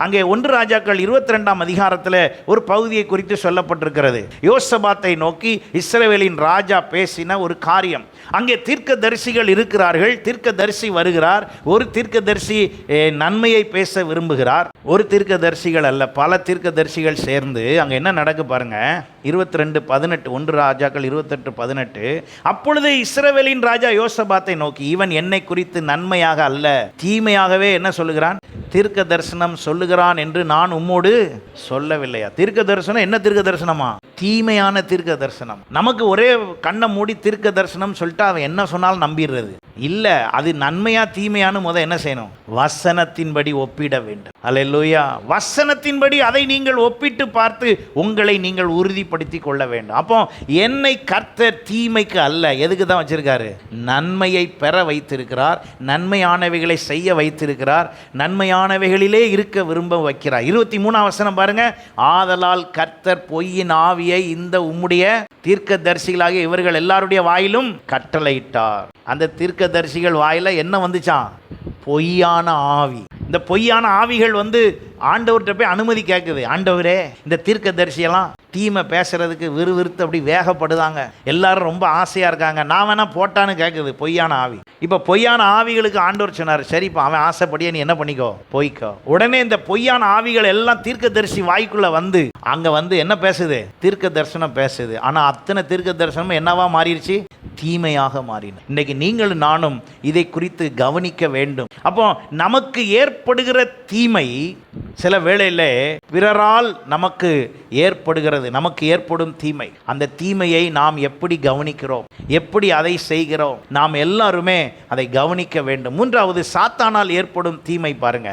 அங்கே 1 ராஜாக்கள் 22ஆம் அதிகாரத்தில் ஒரு பகுதியை குறித்து சொல்லப்பட்டிருக்கிறது. யோசபாத்தை நோக்கி இஸ்ரவேலின் ராஜா பேசின ஒரு காரியம். அங்கே தீர்க்கதரிசிகள் இருக்கிறார்கள், தீர்க்கதரிசி வருகிறார். ஒரு தீர்க்கதரிசி நன்மையை பேச விரும்புகிறார். ஒரு தீர்க்கதரிசிகள் அல்ல, பல தீர்க்கதரிசிகள் சேர்ந்து அங்கே என்ன நடக்கு பாருங்க. 22:18, 1 ராஜாக்கள் 28:18. அப்பொழுது இஸ்ரவேலின் ராஜா யோசபாத்தை நோக்கி, இவன் என்னை குறித்து நன்மையாக அல்ல தீமையாகவே என்ன சொல்லுகிறான்? தீர்க்க தரிசனம் சொல்லுகிறான் என்று நான் உம்மோடு சொல்லவில்லையா? தீர்க்க தரிசனம் என்ன? தீர்க்க தரிசனமா? தீமையான தீர்க்க தரிசனம். நமக்கு ஒரே கண்ணை மூடி தீர்க்க தரிசனம் சொல்லிட்டு அவன் என்ன சொன்னாலும் நம்பிடுறது இல்ல. அது நன்மையா தீமையானு என்ன செய்யணும்? வசனத்தின்படி ஒப்பிட வேண்டும். அல்லேலூயா. வசனத்தின்படி அதை நீங்கள் ஒப்பிட்டு பார்த்து உங்களை நீங்கள் உறுதிப்படுத்தி கொள்ள வேண்டும். அப்போ என்னை கர்த்தர் தீமைக்கு அல்ல, எதுக்கு தான் வச்சிருக்காரு? நன்மையை பெற வைத்திருக்கிறார், நன்மையானவைகளை செய்ய வைத்திருக்கிறார், நன்மையான தீமையானவைகளிலே இருக்க விரும்ப வைக்கிறார். 23ஆம் வசனம் பாருங்க. ஆதலால் கர்த்தர் பொய்யின் ஆவியை இந்த உம்முடைய தீர்க்கதரிசிகளாகிய இவர்கள் எல்லாருடைய வாயிலும் கட்டளையிட்டார். அந்த தீர்க்கதரிசிகள் வாயில என்ன வந்துச்சான்? பொய்யான ஆவி. இந்த பொய்யான ஆவிகள் ஆண்டவர்கிட்ட போய் அனுமதி கேட்குது. ஆண்டவரே, இந்த தீர்க்கதரிசியெல்லாம் தீமை பேசுறதுக்கு விறுவிறுத்து அப்படி வேகப்படுதாங்க, எல்லாரும் ரொம்ப ஆசையாக இருக்காங்க, நான் வேணா போட்டான்னு கேட்குது பொய்யான ஆவி. இப்போ பொய்யான ஆவிகளுக்கு ஆண்டவர் சொன்னார், சரிப்பா அவன் ஆசைப்படியே நீ என்ன பண்ணிக்கோ, போய்க்கோ. உடனே இந்த பொய்யான ஆவிகள் எல்லாம் தீர்க்கதரிசி வாய்க்குள்ள அங்கே என்ன பேசுது? தீர்க்க தரிசனம் பேசுது. ஆனால் அத்தனை தீர்க்க தரிசனம் என்னவா மாறிடுச்சு? தீமையாக மாறின. இன்னைக்கு நீங்களும் நானும் இதை குறித்து கவனிக்க வேண்டும். அப்போ நமக்கு ஏற்படுகிற தீமை சில வேளையில் பிறரால் நமக்கு ஏற்படுகிறது. நமக்கு ஏற்படும் தீமை, அந்த தீமையை நாம் எப்படி கவனிக்கிறோம், எப்படி அதை செய்கிறோம், நாம் எல்லாருமே அதை கவனிக்க வேண்டும். மூன்றாவது, சாத்தானால் ஏற்படும் தீமை பாருங்க.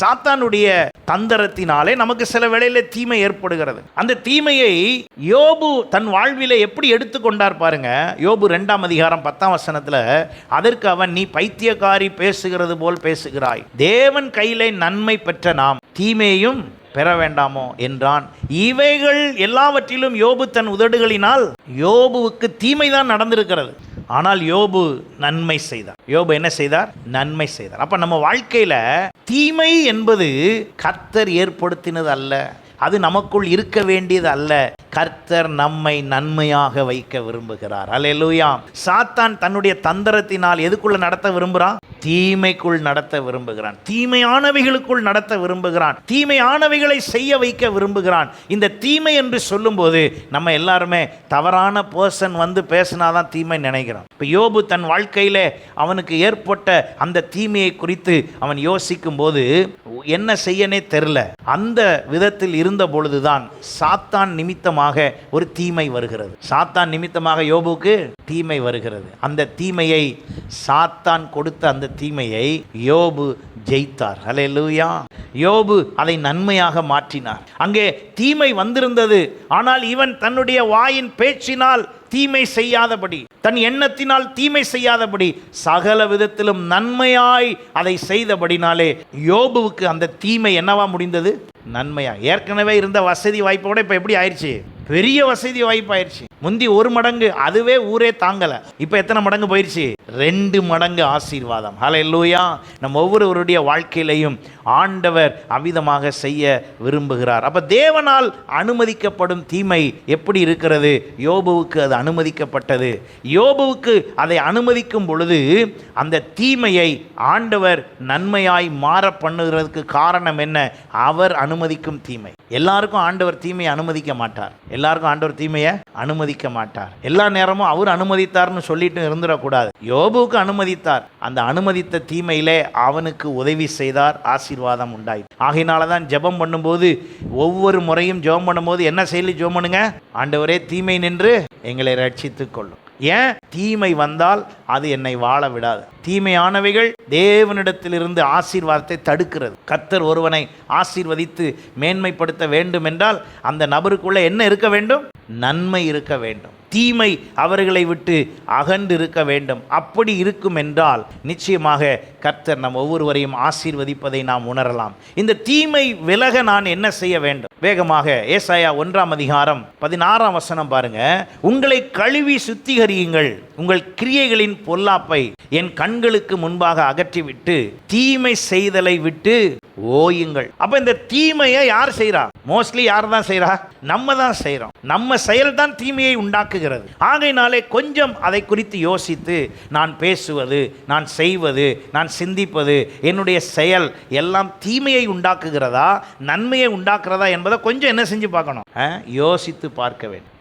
சாத்தானுடைய தந்திரத்தினாலே நமக்கு சில வேளையில் தீமை ஏற்படுகிறது. அந்த தீமையை யோபு தன் வாழ்விலே எப்படி எடுத்துக்கொண்டார் பாருங்க. யோபு 2ஆம் அதிகாரம் 10ஆம் வசனத்தில், அதற்கு அவன், நீ பைத்தியக்காரி பேசுகிறது போல் பேசுகிறாய், தேவன் கையிலே நன்மை பெற்ற நாம் தீமையையும் பெற வேண்டாமோ என்றான். இவைகள் எல்லாவற்றிலும் யோபு தன் உதடுகளினால், யோபுவுக்கு தீமைதான் நடந்திருக்கிறது, ஆனால் யோபு நன்மை செய்தார். யோபு என்ன செய்தார்? நன்மை செய்தார். அப்ப நம்ம வாழ்க்கையில தீமை என்பது கர்த்தர் ஏற்படுத்தினது அல்ல, அது நமக்குள் இருக்க வேண்டியது அல்ல. கர்த்தர் நம்மை நன்மையாக வைக்க விரும்புகிறார். அல்லேலூயா. சாத்தான் தன்னுடைய தந்திரத்தினால் எதுக்குள்ள நடத்த விரும்புகிறான்? தீமைக்குள் நடத்த விரும்புகிறான், தீமையானவைகளுக்குள் நடத்த விரும்புகிறான், தீமையானவைகளை செய்ய வைக்க விரும்புகிறான். இந்த தீமை என்று சொல்லும்போது நம்ம எல்லாருமே தவறான பர்சன் பேசினாதான் தீமை நினைக்கிறோம். இப்போ யோபு தன் வாழ்க்கையிலே அவனுக்கு ஏற்பட்ட அந்த தீமையை குறித்து அவன் யோசிக்கும் போது என்ன செய்யனே தெரில. அந்த விதத்தில் இருந்த பொழுதுதான் சாத்தான் நிமித்தமாக ஒரு தீமை வருகிறது. சாத்தான் நிமித்தமாக யோபுக்கு தீமை வருகிறது. அந்த தீமையை, சாத்தான் கொடுத்த அந்த தீமையை யோபு ஜெயித்தார். அல்லேலூயா. யோபு அதை நன்மையாக மாற்றினார். அங்கே தீமை வந்திருந்தது, ஆனால் இவன் தன்னுடைய வாயின் பேச்சினால் தீமை செய்யாதபடி, தன் எண்ணத்தினால் தீமை செய்யாதபடி, சகல விதத்திலும் நன்மையாய் அதை செய்தபடினாலே யோபுவுக்கு அந்த தீமை என்னவா முடிந்தது? நன்மையா. ஏற்கனவே இருந்த வசதி வாய்ப்போட இப்ப எப்படி ஆயிடுச்சு? பெரிய வசதி வாய்ப்பு ஆயிடுச்சு. முந்தி 1 மடங்கு, அதுவே ஊரே தாங்கல. இப்ப எத்தனை மடங்கு போயிடுச்சு? 2 மடங்கு ஆசீர்வாதம். ஹல்லேலூயா. நம் ஒவ்வொருவருடைய வாழ்க்கையிலையும் ஆண்டவர் அவிதமாக செய்ய விரும்புகிறார். அப்ப தேவனால் அனுமதிக்கப்படும் தீமை எப்படி இருக்கிறது? யோபுவுக்கு அது அனுமதிக்கப்பட்டது. யோபுவுக்கு அதை அனுமதிக்கும் பொழுது அந்த தீமையை ஆண்டவர் நன்மையாய் மாற பண்ணுகிறதுக்கு காரணம் என்ன? அவர் அனுமதிக்கும் தீமை. எல்லாருக்கும் ஆண்டவர் தீமையை அனுமதிக்க மாட்டார். எல்லாருக்கும் ஆண்டவர் தீமையை அனுமதிக்க மாட்டார். எல்லா நேரமும் அவர் அனுமதித்தார்னு சொல்லிட்டு இருந்துடக்கூடாது. யோபுவுக்கு அனுமதித்தார். அந்த அனுமதித்த தீமையிலே அவனுக்கு உதவி செய்தார், ஆசீர்வாதம் உண்டாயிற்று. ஆகையினாலதான் ஜெபம் பண்ணும்போது, ஒவ்வொரு முறையும் ஜெபம் பண்ணும்போது என்ன செய்யலி ஜெபம் பண்ணுங்க? ஆண்டவரே, தீமை நின்று எங்களை ரட்சித்துக் கொள்ளும். ஏன்? தீமை வந்தால் அது என்னை வாழ விடாது. தீமையானவைகள் தேவனிடத்திலிருந்து ஆசீர்வாதத்தை தடுக்கிறது. கர்த்தர் ஒருவனை ஆசீர்வதித்து மேன்மைப்படுத்த வேண்டும் என்றால் அந்த நபருக்குள்ள என்ன இருக்க வேண்டும்? நன்மை இருக்க வேண்டும். தீமை அவர்களை விட்டு அகன்று இருக்க வேண்டும். அப்படி இருக்கும் என்றால் நிச்சயமாக கர்த்தர் நம் ஒவ்வொருவரையும் ஆசீர்வதிப்பதை நாம் உணரலாம். இந்த தீமை விலக நான் என்ன செய்ய வேண்டும்? வேகமாக ஏசாயா 1ஆம் அதிகாரம் 16ஆம் வசனம் பாருங்க. உங்களை கழுவி சுத்திகரியுங்கள், உங்கள் கிரியைகளின் பொல்லாப்பை என் கண்களுக்கு முன்பாக அகற்றிவிட்டு தீமை செய்தலை விட்டு ஓயுங்கள். அப்ப இந்த தீமையை யார் செய்றா? மோஸ்ட்லி யார் தான் செய்றா? நம்ம தான் செய்றோம். நம்ம செயல் தான் தீமையை உண்டாக்குகிறது. ஆகையினாலே கொஞ்சம் அதை குறித்து யோசித்து, நான் பேசுவது, நான் செய்வது, நான் சிந்திப்பது, என்னுடைய செயல் எல்லாம் தீமையை உண்டாக்குகிறதா நன்மையை உண்டாக்குறதா என்பதை கொஞ்சம் என்ன செஞ்சு பார்க்கணும், யோசித்து பார்க்க வேண்டும்.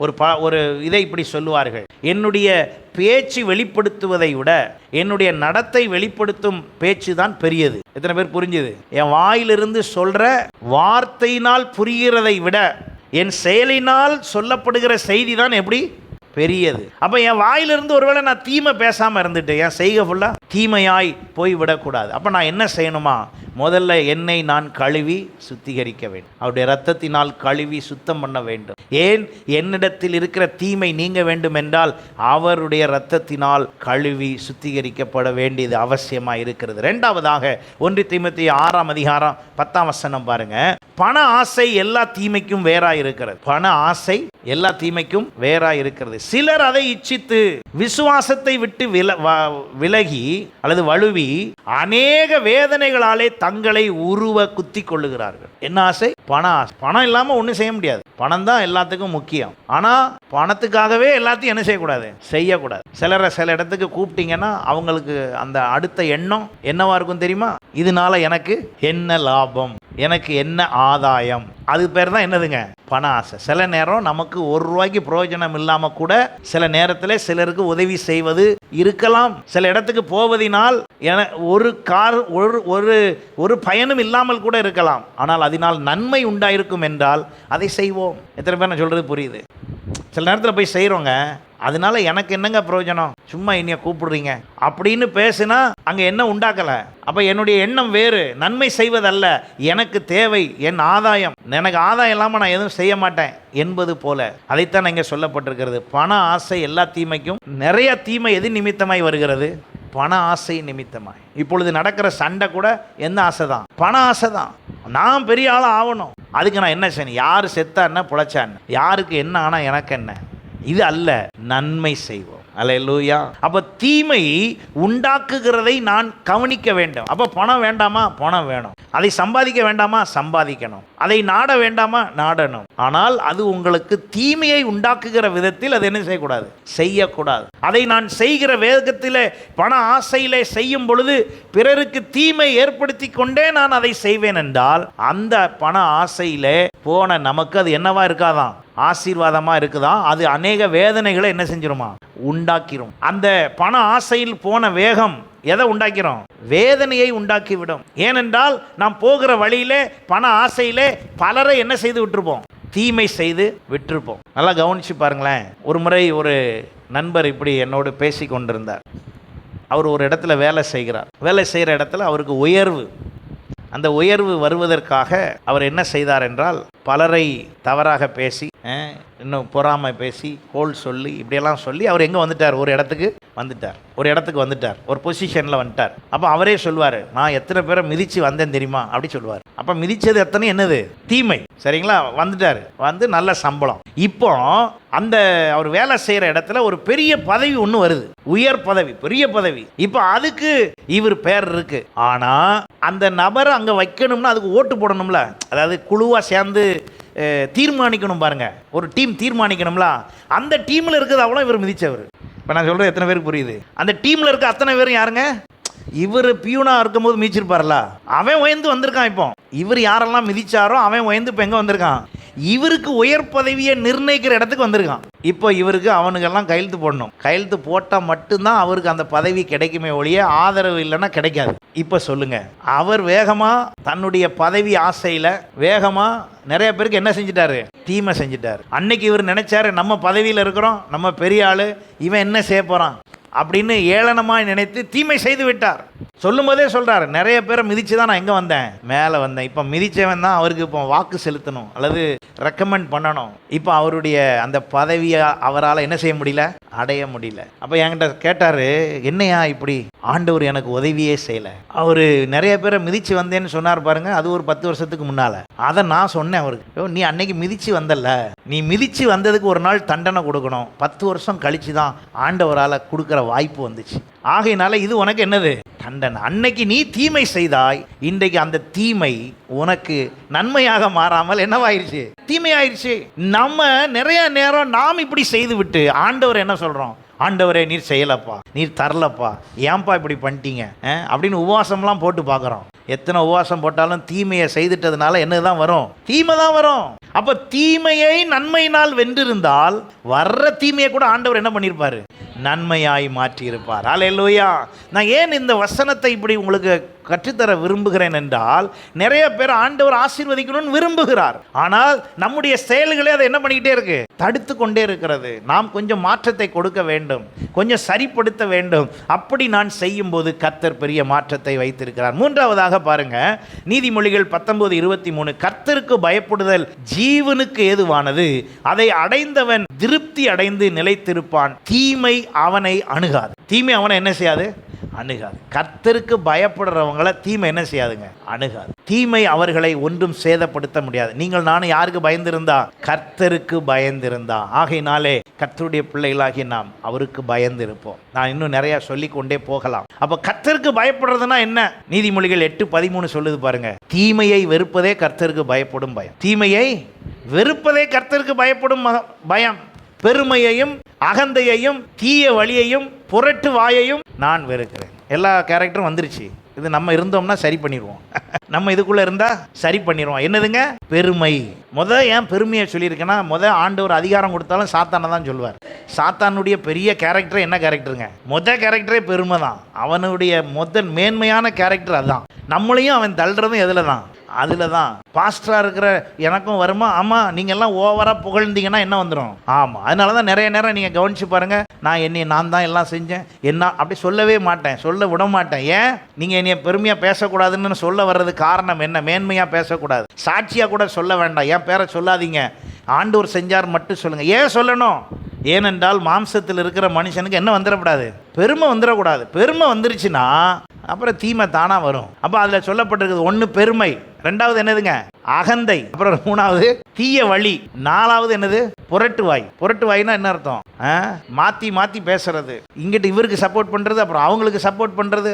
ஒரு இதை இப்படி சொல்லுவார்கள், என்னுடைய பேச்சு வெளிப்படுத்துவதை விட என்னுடைய நடத்தை வெளிப்படுத்தும் பேச்சு தான் பெரியது. எத்தனை பேர் புரிஞ்சுது? என் வாயிலிருந்து சொல்ற வார்த்தையினால் புரிகிறதை விட என் செயலினால் சொல்லப்படுகிற செய்தி தான் எப்படி பெரியது. அப்ப என் வாயிலிருந்து ஒருவேளை நான் தீமை பேசாம இருந்துட்டு என் செய்கை ஃபுல்லா தீமையாய் போய் விடக்கூடாது. அப்ப நான் என்ன செய்யணுமா? முதல்ல என்னை நான் கழுவி சுத்திகரிக்க வேண்டும். அவருடைய இரத்தத்தினால் கழுவி சுத்தம் பண்ண வேண்டும். ஏன்? என்னிடத்தில் இருக்கிற தீமை நீங்க வேண்டும் என்றால் அவருடைய இரத்தத்தினால் கழுவி சுத்திகரிக்கப்பட வேண்டியது அவசியமாக இருக்கிறது. இரண்டாவதாக 1 தீமோத்தேயு 6:10 பாருங்க. பண ஆசை எல்லா தீமைக்கும் வேறாய் இருக்கிறது. பண ஆசை எல்லா தீமைக்கும் வேறாய் இருக்கிறது. சிலர் அதை இச்சித்து விசுவாசத்தை விட்டு விலகி அல்லது வழுவி அநேக வேதனைகளாலே தங்களை உருவ குத்தி கொள்ளுகிறார்கள். என்ன ஆசை? பண ஆசை. பணம் இல்லாம ஒன்றும் செய்ய முடியாது. பணம் தான் எல்லாத்துக்கும் முக்கியம். ஆனா பணத்துக்காகவே எல்லாத்தையும் என்ன செய்யக்கூடாது? செய்யக்கூடாது. சிலரை சில இடத்துக்கு கூப்பிட்டீங்கன்னா அவங்களுக்கு அந்த அடுத்த எண்ணம் என்னவா இருக்கும் தெரியுமா? இதனால எனக்கு என்ன லாபம், எனக்கு என்ன ஆதாயம். அது பேர் தான் என்னதுங்க? பண ஆசை. சில நேரம் நமக்கு ₹1 பிரயோஜனம் இல்லாம கூட சில நேரத்தில் சிலருக்கு உதவி செய்வது இருக்கலாம். சில இடத்துக்கு போவதினால் ஒரு கார் ஒரு பயனும் இல்லாமல் கூட இருக்கலாம். ஆனால் அதனால் நன்மை உண்டாயிருக்கும் என்றால் அதை செய்வோம். எத்தனை பேர் நான் சொல்றது புரியுது? சில நேரத்தில் போய் செய்கிறோங்க, அதனால எனக்கு என்னங்க பிரயோஜனம், சும்மா என்னைய கூப்பிடுறீங்க அப்படின்னு பேசுனா அங்கே என்ன உண்டாக்கலை. அப்போ என்னுடைய எண்ணம் வேறு, நன்மை செய்வதல்ல, எனக்கு தேவை என் ஆதாயம், எனக்கு ஆதாயம் இல்லாமல் நான் எதுவும் செய்ய மாட்டேன் என்பது போல. அதைத்தான் இங்கே சொல்லப்பட்டிருக்கிறது. பண ஆசை எல்லா தீமைக்கும். நிறைய தீமை எது நிமித்தமாய் வருகிறது? பண ஆசை நிமித்தமாய். இப்பொழுது நடக்கிற சண்டை கூட என்ன ஆசை தான்? பண ஆசை தான். நான் பெரிய ஆளாக ஆகணும், அதுக்கு நான் என்ன செய்யணும், யார் செத்தா என்ன புழைச்சா என்ன, யாருக்கு என்ன ஆனால் எனக்கு என்ன, இது அல்ல, நன்மை செய்வோம். அல்லேலூயா. அப்போ தீமை உண்டாக்குகிறதை நான் கவனிக்க வேண்டும். அப்போ பணம் வேண்டாமா? பணம் வேணும். அதை சம்பாதிக்க வேண்டாமா? சம்பாதிக்கணும். அதை நாட வேண்டாமா? நாடணும். ஆனால் அது உங்களுக்கு தீமையை உண்டாக்குகிற விதத்தில் அது என்ன செய்யக்கூடாது? செய்யக்கூடாது. அதை நான் செய்கிற வேகத்தில் பண ஆசையிலே செய்யும் பொழுது பிறருக்கு தீமை ஏற்படுத்தி கொண்டே நான் அதை செய்வேன் என்றால் அந்த பண ஆசையிலே போன நமக்கு அது என்னவா இருக்காதான்? ஆசீர்வாதமாக இருக்குதான். அது அநேக வேதனைகளை என்ன செஞ்சிருமா? உண்டாக்கிரும். அந்த பண ஆசையில் போன வேகம் எதை உண்டாக்கிறோம்? வேதனையை உண்டாக்கிவிடும். ஏனென்றால் நாம் போகிற வழியிலே பண ஆசையிலே பலரை என்ன செய்து விட்டுருப்போம்? தீமை செய்து விட்டுருப்போம். நல்லா கவனிச்சு பாருங்களேன். ஒரு முறை ஒரு நண்பர் இப்படி என்னோடு பேசி கொண்டிருந்தார். அவர் ஒரு இடத்துல வேலை செய்கிறார். வேலை செய்கிற இடத்துல அவருக்கு உயர்வு. அந்த உயர்வு வருவதற்காக அவர் என்ன செய்தார் என்றால் பலரை தவறாக பேசி, இன்னும் பொறாமை பேசி, கோல் சொல்லி, இப்படியெல்லாம் சொல்லி அவர் எங்கே வந்துட்டார்? ஒரு இடத்துக்கு வந்துட்டார். ஒரு பொசிஷனில் வந்துட்டார். அப்போ அவரே சொல்வார், நான் எத்தனை பேரை மிதித்து வந்தேன் தெரியுமா அப்படி சொல்லுவார். அப்போ மிதித்தது எத்தனை என்னது? தீமை. சரிங்களா? வந்துட்டார், வந்து நல்ல சம்பளம். இப்போ அந்த அவர் வேலை செய்கிற இடத்துல ஒரு பெரிய பதவி ஒன்று வருது, உயர் பதவி, பெரிய பதவி. இப்போ அதுக்கு இவர் பேர் இருக்கு. ஆனால் அந்த நபரை அங்கே வைக்கணும்னா அதுக்கு ஓட்டு போடணும்ல, அதாவது குழுவாக சேர்ந்து தீர்மானிக்கணும் பாருங்க. ஒரு டீம் தீர்மானிக்கணும்ல, அந்த டீமில் இருக்கிறது அவ்வளோ இவர் மிதிச்சவர். இப்போ நான் சொல்கிறது எத்தனை பேருக்கு புரியுது? அந்த டீமில் இருக்க அத்தனை பேரும் யாருங்க? இவர் பியூனாக இருக்கும்போது மிதிச்சிருப்பார்ல, அவன் உயர்ந்து வந்திருக்கான். இப்போ இவர் யாரெல்லாம் மிதிச்சாரோ அவன் உயர்ந்து இப்போ எங்கே வந்திருக்கான்? இவருக்கு உயர் பதவியை நிர்ணயிக்கிற இடத்துக்கு வந்திருக்கான். இப்போ இவருக்கு அவனுக்கெல்லாம் கையெழுத்து போடணும். கையெழுத்து போட்டால் மட்டும்தான் அவருக்கு அந்த பதவி கிடைக்குமே ஒழிய ஆதரவு இல்லைன்னா கிடைக்காது. இப்போ சொல்லுங்க, அவர் வேகமாக தன்னுடைய பதவி ஆசையில் வேகமாக நிறைய பேருக்கு என்ன செஞ்சிட்டாரு? தீமை செஞ்சிட்டாரு. அன்னைக்கு இவர் நினைச்சாரு, நம்ம பதவியில் இருக்கிறோம், நம்ம பெரிய ஆள், இவன் என்ன செய்ய போகிறான் அப்படின்னு ஏளனமாக நினைத்து தீமை செய்து விட்டார். சொல்லும் போதே சொல்கிறார், நிறைய பேரை மிதித்து தான் நான் எங்கே வந்தேன்? மேலே வந்தேன். இப்போ மிதித்தவன் தான் அவருக்கு இப்போ வாக்கு செலுத்தணும் அல்லது ரெக்கமெண்ட் பண்ணணும். இப்போ அவருடைய அந்த பதவியை அவரால் என்ன செய்ய முடியல? அடைய முடியல. அப்போ என்கிட்ட கேட்டார், என்னையா இப்படி? ஆண்டவர் எனக்கு உதவியே செய்யலை. அவர் நிறைய பேரை மிதித்து வந்தேன்னு சொன்னார் பாருங்க, அது ஒரு 10 வருஷத்துக்கு முன்னால். அதை நான் சொன்னேன் அவருக்கு, நீ அன்னைக்கு மிதித்து வந்தல்ல, நீ மிதித்து வந்ததுக்கு ஒரு நாள் தண்டனை கொடுக்கணும். 10 வருஷம் கழித்து தான் ஆண்டவரால் கொடுக்குற வாய்ப்பு வந்துச்சு. ஆகையினால இது உனக்கு என்னது? தண்டனை. அன்னைக்கு நீ தீமை செய்தாய், இன்றைக்கு அந்த தீமை உனக்கு நன்மையாக மாறாமல் என்னவாயிருச்சு? தீமையாயிருச்சு. நம்ம நிறைய நேரம் நாம் இப்படி செய்து விட்டு ஆண்டவர் என்ன சொல்றோம்? ஆண்டவரே நீர் செய்யலப்பா, நீர் தரலப்பா, ஏன்பா இப்படி பண்ணிட்டீங்க அப்படின்னு உபவாசம்லாம் போட்டு பார்க்குறோம். எத்தனை உபவாசம் போட்டாலும் தீமையை செய்துட்டதுனால என்னதான் வரும்? தீமை தான் வரும். அப்போ தீமையை நன்மையினால் வென்றிருந்தால் வர்ற தீமையை கூட ஆண்டவர் என்ன பண்ணியிருப்பாரு? நன்மையாய் மாற்றியிருப்பார். அல்லேலூயா. நான் ஏன் இந்த வசனத்தை இப்படி உங்களுக்கு கற்றுத்தர விரும்புகிறேன் என்றால், நிறைய பேர் ஆண்டவர் ஆசீர்வதிக்கணும்னு விரும்புகிறார். ஆனால் நம்முடைய செயல்களே அதை என்ன பண்ணிக்கிட்டே இருக்கு? தடுத்து கொண்டே இருக்கிறது. நாம் கொஞ்சம் மாற்றத்தை கொடுக்க வேண்டும், கொஞ்சம் சரிப்படுத்த வேண்டும். அப்படி நான் செய்யும் போது கர்த்தர் பெரிய மாற்றத்தை வைத்திருக்கிறார். மூன்றாவதாக மூன்றாவதாக பாருங்க, நீதிமொழிகள் 19:23, கர்த்தருக்கு பயப்படுதல் ஜீவனுக்கு ஏதுவானது, அதை அடைந்தவன் திருப்தி அடைந்து நிலைத்திருப்பான், தீமை அவனை அணுகாது. தீமை அவனை என்ன செய்யாது? அணுகாது. கர்த்தருக்கு பயப்படுறவங்களை தீமை என்ன செய்யாதுங்க? அணுகாது. தீமை அவர்களை ஒன்றும் சேதப்படுத்த முடியாது. நீங்கள் நானும் யாருக்கு பயந்திருந்தா? கர்த்தருக்கு பயந்திருந்தா. ஆகையினாலே கர்த்தருடைய பிள்ளைகளாகி நாம் அவருக்கு பயந்திருப்போம். நான் இன்னும் நிறைய சொல்லிக்கொண்டே போகலாம். அப்ப கர்த்தருக்கு பயப்படுறதுனா என்ன? நீதிமொழிகள் 8:13 சொல்லுது பாருங்க, தீமையை வெறுப்பதே கர்த்தருக்கு பயப்படும் பயம். தீமையை வெறுப்பதே கர்த்தருக்கு பயப்படும் பயம். பெருமையையும் அகந்தையையும் தீய வழியையும் புரட்டு வாயையும் நான் வெறுக்கிறேன். எல்லா கேரக்டரும் வந்துருச்சு. இது நம்ம இருந்தோம்னா சரி பண்ணிடுவோம். நம்ம இதுக்குள்ள இருந்தா சரி பண்ணிடுவோம். என்னதுங்க? பெருமை. ஏன் பெருமையை சொல்லியிருக்கேன்னா, ஆண்டவர் அதிகாரம் கொடுத்தாலும் சாத்தானை தான் சொல்லுவார். சாத்தானுடைய பெரிய கேரக்டர் என்ன கேரக்டருங்க? கேரக்டரே பெருமை தான். அவனுடைய மேன்மையான கேரக்டர் அதுதான். நம்மளையும் அவன் தள்ளுறதும் எதில் தான்? அதில் தான். பாஸ்டராக இருக்கிற எனக்கும் வருமா? ஆமாம். நீங்கள் எல்லாம் ஓவராக புகழ்ந்தீங்கன்னா என்ன வந்துடும்? ஆமாம். அதனால தான் நிறைய நேரம் நீங்கள் கவனித்து பாருங்கள், நான் தான் எல்லாம் செஞ்சேன், என்ன அப்படி சொல்லவே மாட்டேன், சொல்ல விட மாட்டேன். ஏன்? நீங்கள் என்னைய பெருமையாக பேசக்கூடாதுன்னு சொல்ல வர்றது காரணம் என்ன? மேன்மையாக பேசக்கூடாது, சாட்சியாக கூட சொல்ல வேண்டாம். ஏன் பேரை சொல்லாதீங்க, ஆண்டவர் செஞ்சார் மட்டும் சொல்லுங்கள். ஏன் சொல்லணும்? ஏனென்றால் மாம்சத்தில் இருக்கிற மனுஷனுக்கு என்ன வந்துடக்கூடாது? பெருமை வந்துடக்கூடாது. பெருமை வந்துருச்சுன்னா அப்புறம் தீமை தானாக வரும். அப்போ அதில் சொல்லப்பட்டிருக்குது, ஒன்று பெருமை, ரெண்டாவது என்னதுங்க? அகந்தை, அப்புறம் மூணாவது தீய வழி, நாலாவது என்னது? புரட்டு வாய். புரட்டு வாய்னா என்ன அர்த்தம்? மாற்றி மாற்றி பேசுறது, இங்கிட்டு இவருக்கு சப்போர்ட் பண்ணுறது, அப்புறம் அவங்களுக்கு சப்போர்ட் பண்ணுறது,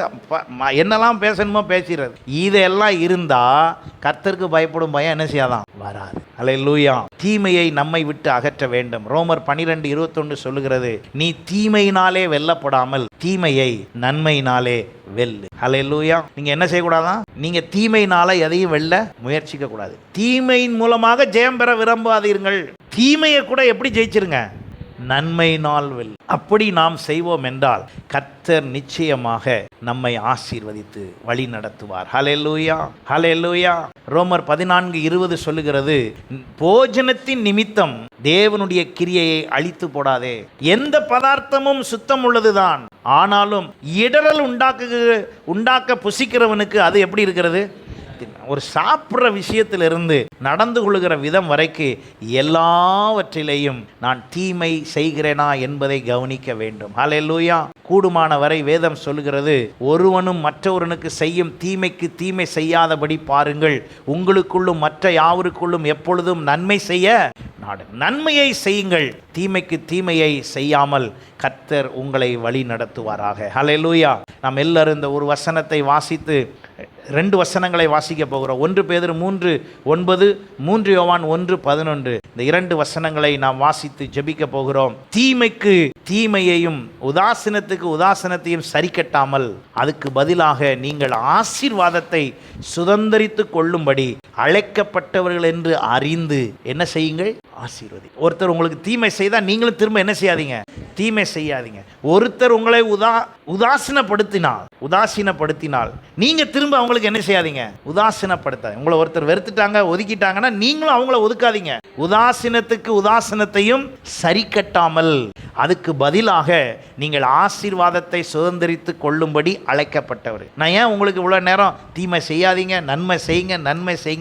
என்னெல்லாம் பேசணுமோ பேசிடுறது. இதெல்லாம் இருந்தால் கர்த்தருக்கு பயப்படும் பயம் என்ன செய்யாதான்? வராது. அல்லேலூயா. தீமையை நம்மை விட்டு அகற்ற வேண்டும். ரோமர் 12:21 சொல்லுகிறது, நீ தீமையினாலே வெல்லப்படாமல் தீமையை நன்மையினாலே வெல்லு. அல்லேலூயா. நீங்க என்ன செய்யக்கூடாதான்? நீங்க தீமையினால எதையும் வெல்ல முயற்சிக்க கூடாது. தீமையின் மூலமாக ஜெயம் பெற விரும்பாதீர்கள். தீமையை கூட எப்படி ஜெயிச்சிருங்க? நன்மையினால் வெல். அப்படி நாம் செய்வோம் என்றால் கர்த்தர் நிச்சயமாக நம்மை ஆசீர்வதித்து வழி நடத்துவார். ஹல்லேலூயா, ஹல்லேலூயா. ரோமர் 14:20 சொல்லுகிறது, போஜனத்தின் நிமித்தம் தேவனுடைய கிரியையை அழித்து போடாதே. எந்த பதார்த்தமும் சுத்தம் உள்ளதுதான், ஆனாலும் இடரல் உண்டாக்க புசிக்கிறவனுக்கு அது எப்படி இருக்கிறது? ஒரு சாப்பிட்ற விஷயத்திலிருந்து நடந்து கொள்ளுகிற விதம் வரைக்கும் எல்லாவற்றிலேயும் நான் தீமை செய்கிறேனா என்பதை கவனிக்க வேண்டும். ஹல்லேலூயா. கூடுமான வரை வேதம் சொல்லுகிறது, ஒருவனும் மற்றொருவனுக்கு செய்யும் தீமைக்கு தீமை செய்யாதபடி பாருங்கள், உங்களுக்குள்ளும் மற்ற யாவருக்குள்ளும் எப்பொழுதும் நன்மை செய்ய நாடு. நன்மையை செய்யுங்கள், தீமைக்கு தீமையை செய்யாமல் கர்த்தர் உங்களை வழி நடத்துவாராக. ஹல்லேலூயா. நாம் எல்லாரும் இந்த ஒரு வசனத்தை வாசித்து 2 வசனங்களை வாசிக்க போகிறோம். 1 பேதுரு 3:9, 3 யோவான் 1:11. இந்த 2 வசனங்களை நாம் வாசித்து ஜெபிக்க போகிறோம். தீமைக்கு தீமையையும் உதாசீனத்துக்கு உதாசீனத்தையும் சரி கட்டாமல் அதுக்கு பதிலாக நீங்கள் ஆசீர்வாதத்தை சுதந்தரித்து கொள்ளும்படி அழைக்கப்பட்டவர்கள் என்று அறிந்து என்ன செய்யுங்கள்? ஆசீர்வதி. ஒருத்தர் உங்களுக்கு தீமை செய்தால் நீங்களும் திரும்ப என்ன செய்யாதீங்க? தீமை செய்யாதீங்க. ஒருத்தர் உங்களை உதாசீனப்படுத்தினால் நீங்க திரும்ப அவங்களுக்கு என்ன செய்யாதீங்க? உதாசீனப்படுத்தாதீங்க. உங்களை ஒருத்தர் வெறுத்துட்டாங்க, ஒதுக்கிட்டாங்கன்னா நீங்களும் அவங்கள ஒதுக்காதீங்க. உதாசீனத்துக்கு உதாசீனத்தையும் சரி கட்டாமல் அதுக்கு பதிலாக நீங்கள் ஆசீர்வாதத்தை சுதந்திரித்து கொள்ளும்படி அழைக்கப்பட்டவர். நான் ஏன் உங்களுக்கு இவ்வளோ நேரம் தீமை செய்யாதீங்க, நன்மை செய்யுங்க, நன்மை செய்யுங்க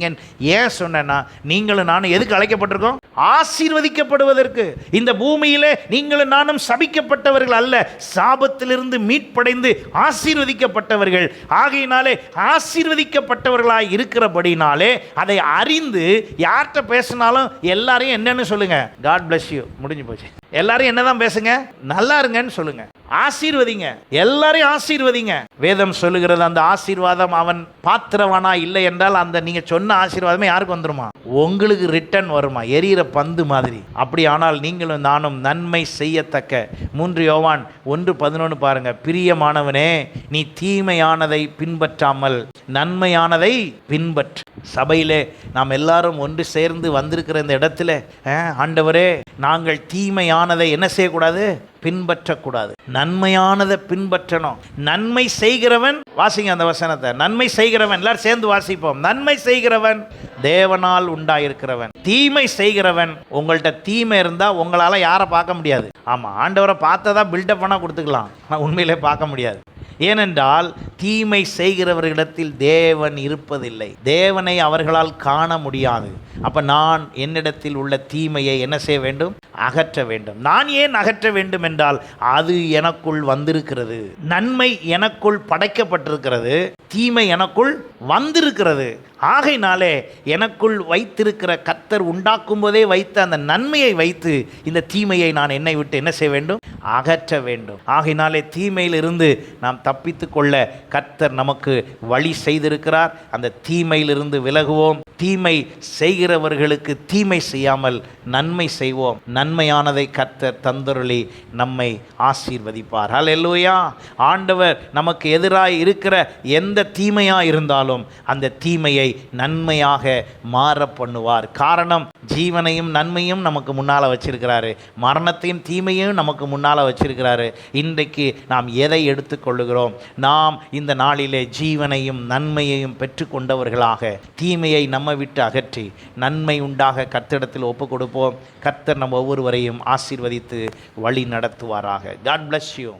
ஏன் சொன்னேன்னா, நீங்களும் நானும் எதுக்கு அழைக்கப்பட்டிருக்கோம்? ஆசீர்வதிக்கப்படுவதற்கு. இந்த பூமியிலே நீங்களும் நானும் சபிக்கப்பட்டவர்கள் அல்ல, சாபத்திலிருந்து மீட்படைந்து ஆசீர்வதிக்கப்பட்டவர்கள். ஆகையினாலே ஆசீர்வதிக்கப்பட்டவர்களாய் இருக்கிறபடினாலே அதை அறிந்து யார்கிட்ட பேசினாலும் எல்லாரையும் என்னன்னு சொல்லுங்க? God bless you. முடிஞ்சு போச்சு. எல்லாரும் என்னதான் பேசுங்க? நல்லா இருங்கன்னு சொல்லுங்க. ஆசீர்வதிங்க, எல்லாரையும் ஆசீர்வதிங்க. வேதம் சொல்லுகிறது, அந்த ஆசீர்வாதம் அவன் பாத்திரவானா இல்லை என்றால் அந்த நீங்க சொன்ன ஆசீர்வாதமே யாருக்கு வந்துருமா? உங்களுக்கு ரிட்டர்ன் வருமா? எரியிற பந்து மாதிரி. அப்படி ஆனால் நீங்களும் நானும் நன்மை செய்யத்தக்க 3 யோவான் 1:11 பாருங்க. பிரியமானவனே, நீ தீமையானதை பின்பற்றாமல் நன்மையானதை பின்பற்று. சபையிலே நாம் எல்லாரும் ஒன்று சேர்ந்து வந்திருக்கிற இந்த இடத்துல, ஆண்டவரே, நாங்கள் தீமையானதை என்ன செய்யக்கூடாது? பின்பற்றக்கூடாது, நன்மையானதை பின்பற்றணும். நன்மை செய்கிறவன், வாசிங்க அந்த வசனத்தை, நன்மை செய்கிறவன், எல்லாரும் சேர்ந்து வாசிப்போம். நன்மை செய்கிறவன் தேவனால் உண்டாயிருக்கிறவன். தீமை செய்கிறவன், உங்கள்கிட்ட தீமை இருந்தால் உங்களால் யாரை பார்க்க முடியாது? ஆமாம், ஆண்டவரை பார்த்ததா பில்டப் பண்ணால் கொடுத்துக்கலாம், ஆனால் உண்மையிலே பார்க்க முடியாது. ஏனென்றால் தீமை செய்கிறவர்களிடத்தில் தேவன் இருப்பதில்லை. தேவனை அவர்களால் காண முடியாது. அப்போ நான் என்னிடத்தில் உள்ள தீமையை என்ன செய்ய வேண்டும்? அகற்ற வேண்டும். நான் ஏன் அகற்ற வேண்டும் என்றால் அது எனக்குள் வந்திருக்கிறது. நன்மை எனக்குள் படைக்கப்பட்டிருக்கிறது, தீமை எனக்குள் வந்திருக்கிறது. ஆகையினாலே எனக்குள் வைத்திருக்கிற கர்த்தர் உண்டாக்கும் போதே வைத்த அந்த நன்மையை வைத்து இந்த தீமையை நான் என்னை விட்டு என்ன செய்ய வேண்டும்? அகற்ற வேண்டும். ஆகையினாலே தீமையிலிருந்து நாம் தப்பித்து கொள்ள கர்த்தர் நமக்கு வழி செய்திருக்கிறார். அந்த தீமையிலிருந்து விலகுவோம். தீமை செய்கிறவர்களுக்கு தீமை செய்யாமல் நன்மை செய்வோம். நன்மையானதை கர்த்தர் தந்தருளி நம்மை ஆசீர்வதிப்பார். ஹல்லேலூயா. ஆண்டவர் நமக்கு எதிராக இருக்கிற எந்த தீமையாக இருந்தாலும் அந்த தீமையை நன்மையாக மாற பண்ணுவார். காரணம், ஜீவனையும் நன்மையும் நமக்கு முன்னால் வச்சிருக்கிறாரு, மரணத்தையும் தீமையும் நமக்கு முன்னால் வச்சிருக்கிறாரு. இன்றைக்கு நாம் எதை எடுத்துக்கொள்ளுகிறோம்? நாம் இந்த நாளிலே ஜீவனையும் நன்மையையும் பெற்றுக்கொண்டவர்களாக தீமையை நம்ம விட்டு அகற்றி நன்மை உண்டாக கர்த்தரிடத்தில் ஒப்பு கொடுப்போம். கர்த்தர் நம்ம ஒவ்வொருவரையும் ஆசீர்வதித்து வழி நடத்துவாராக. God bless you.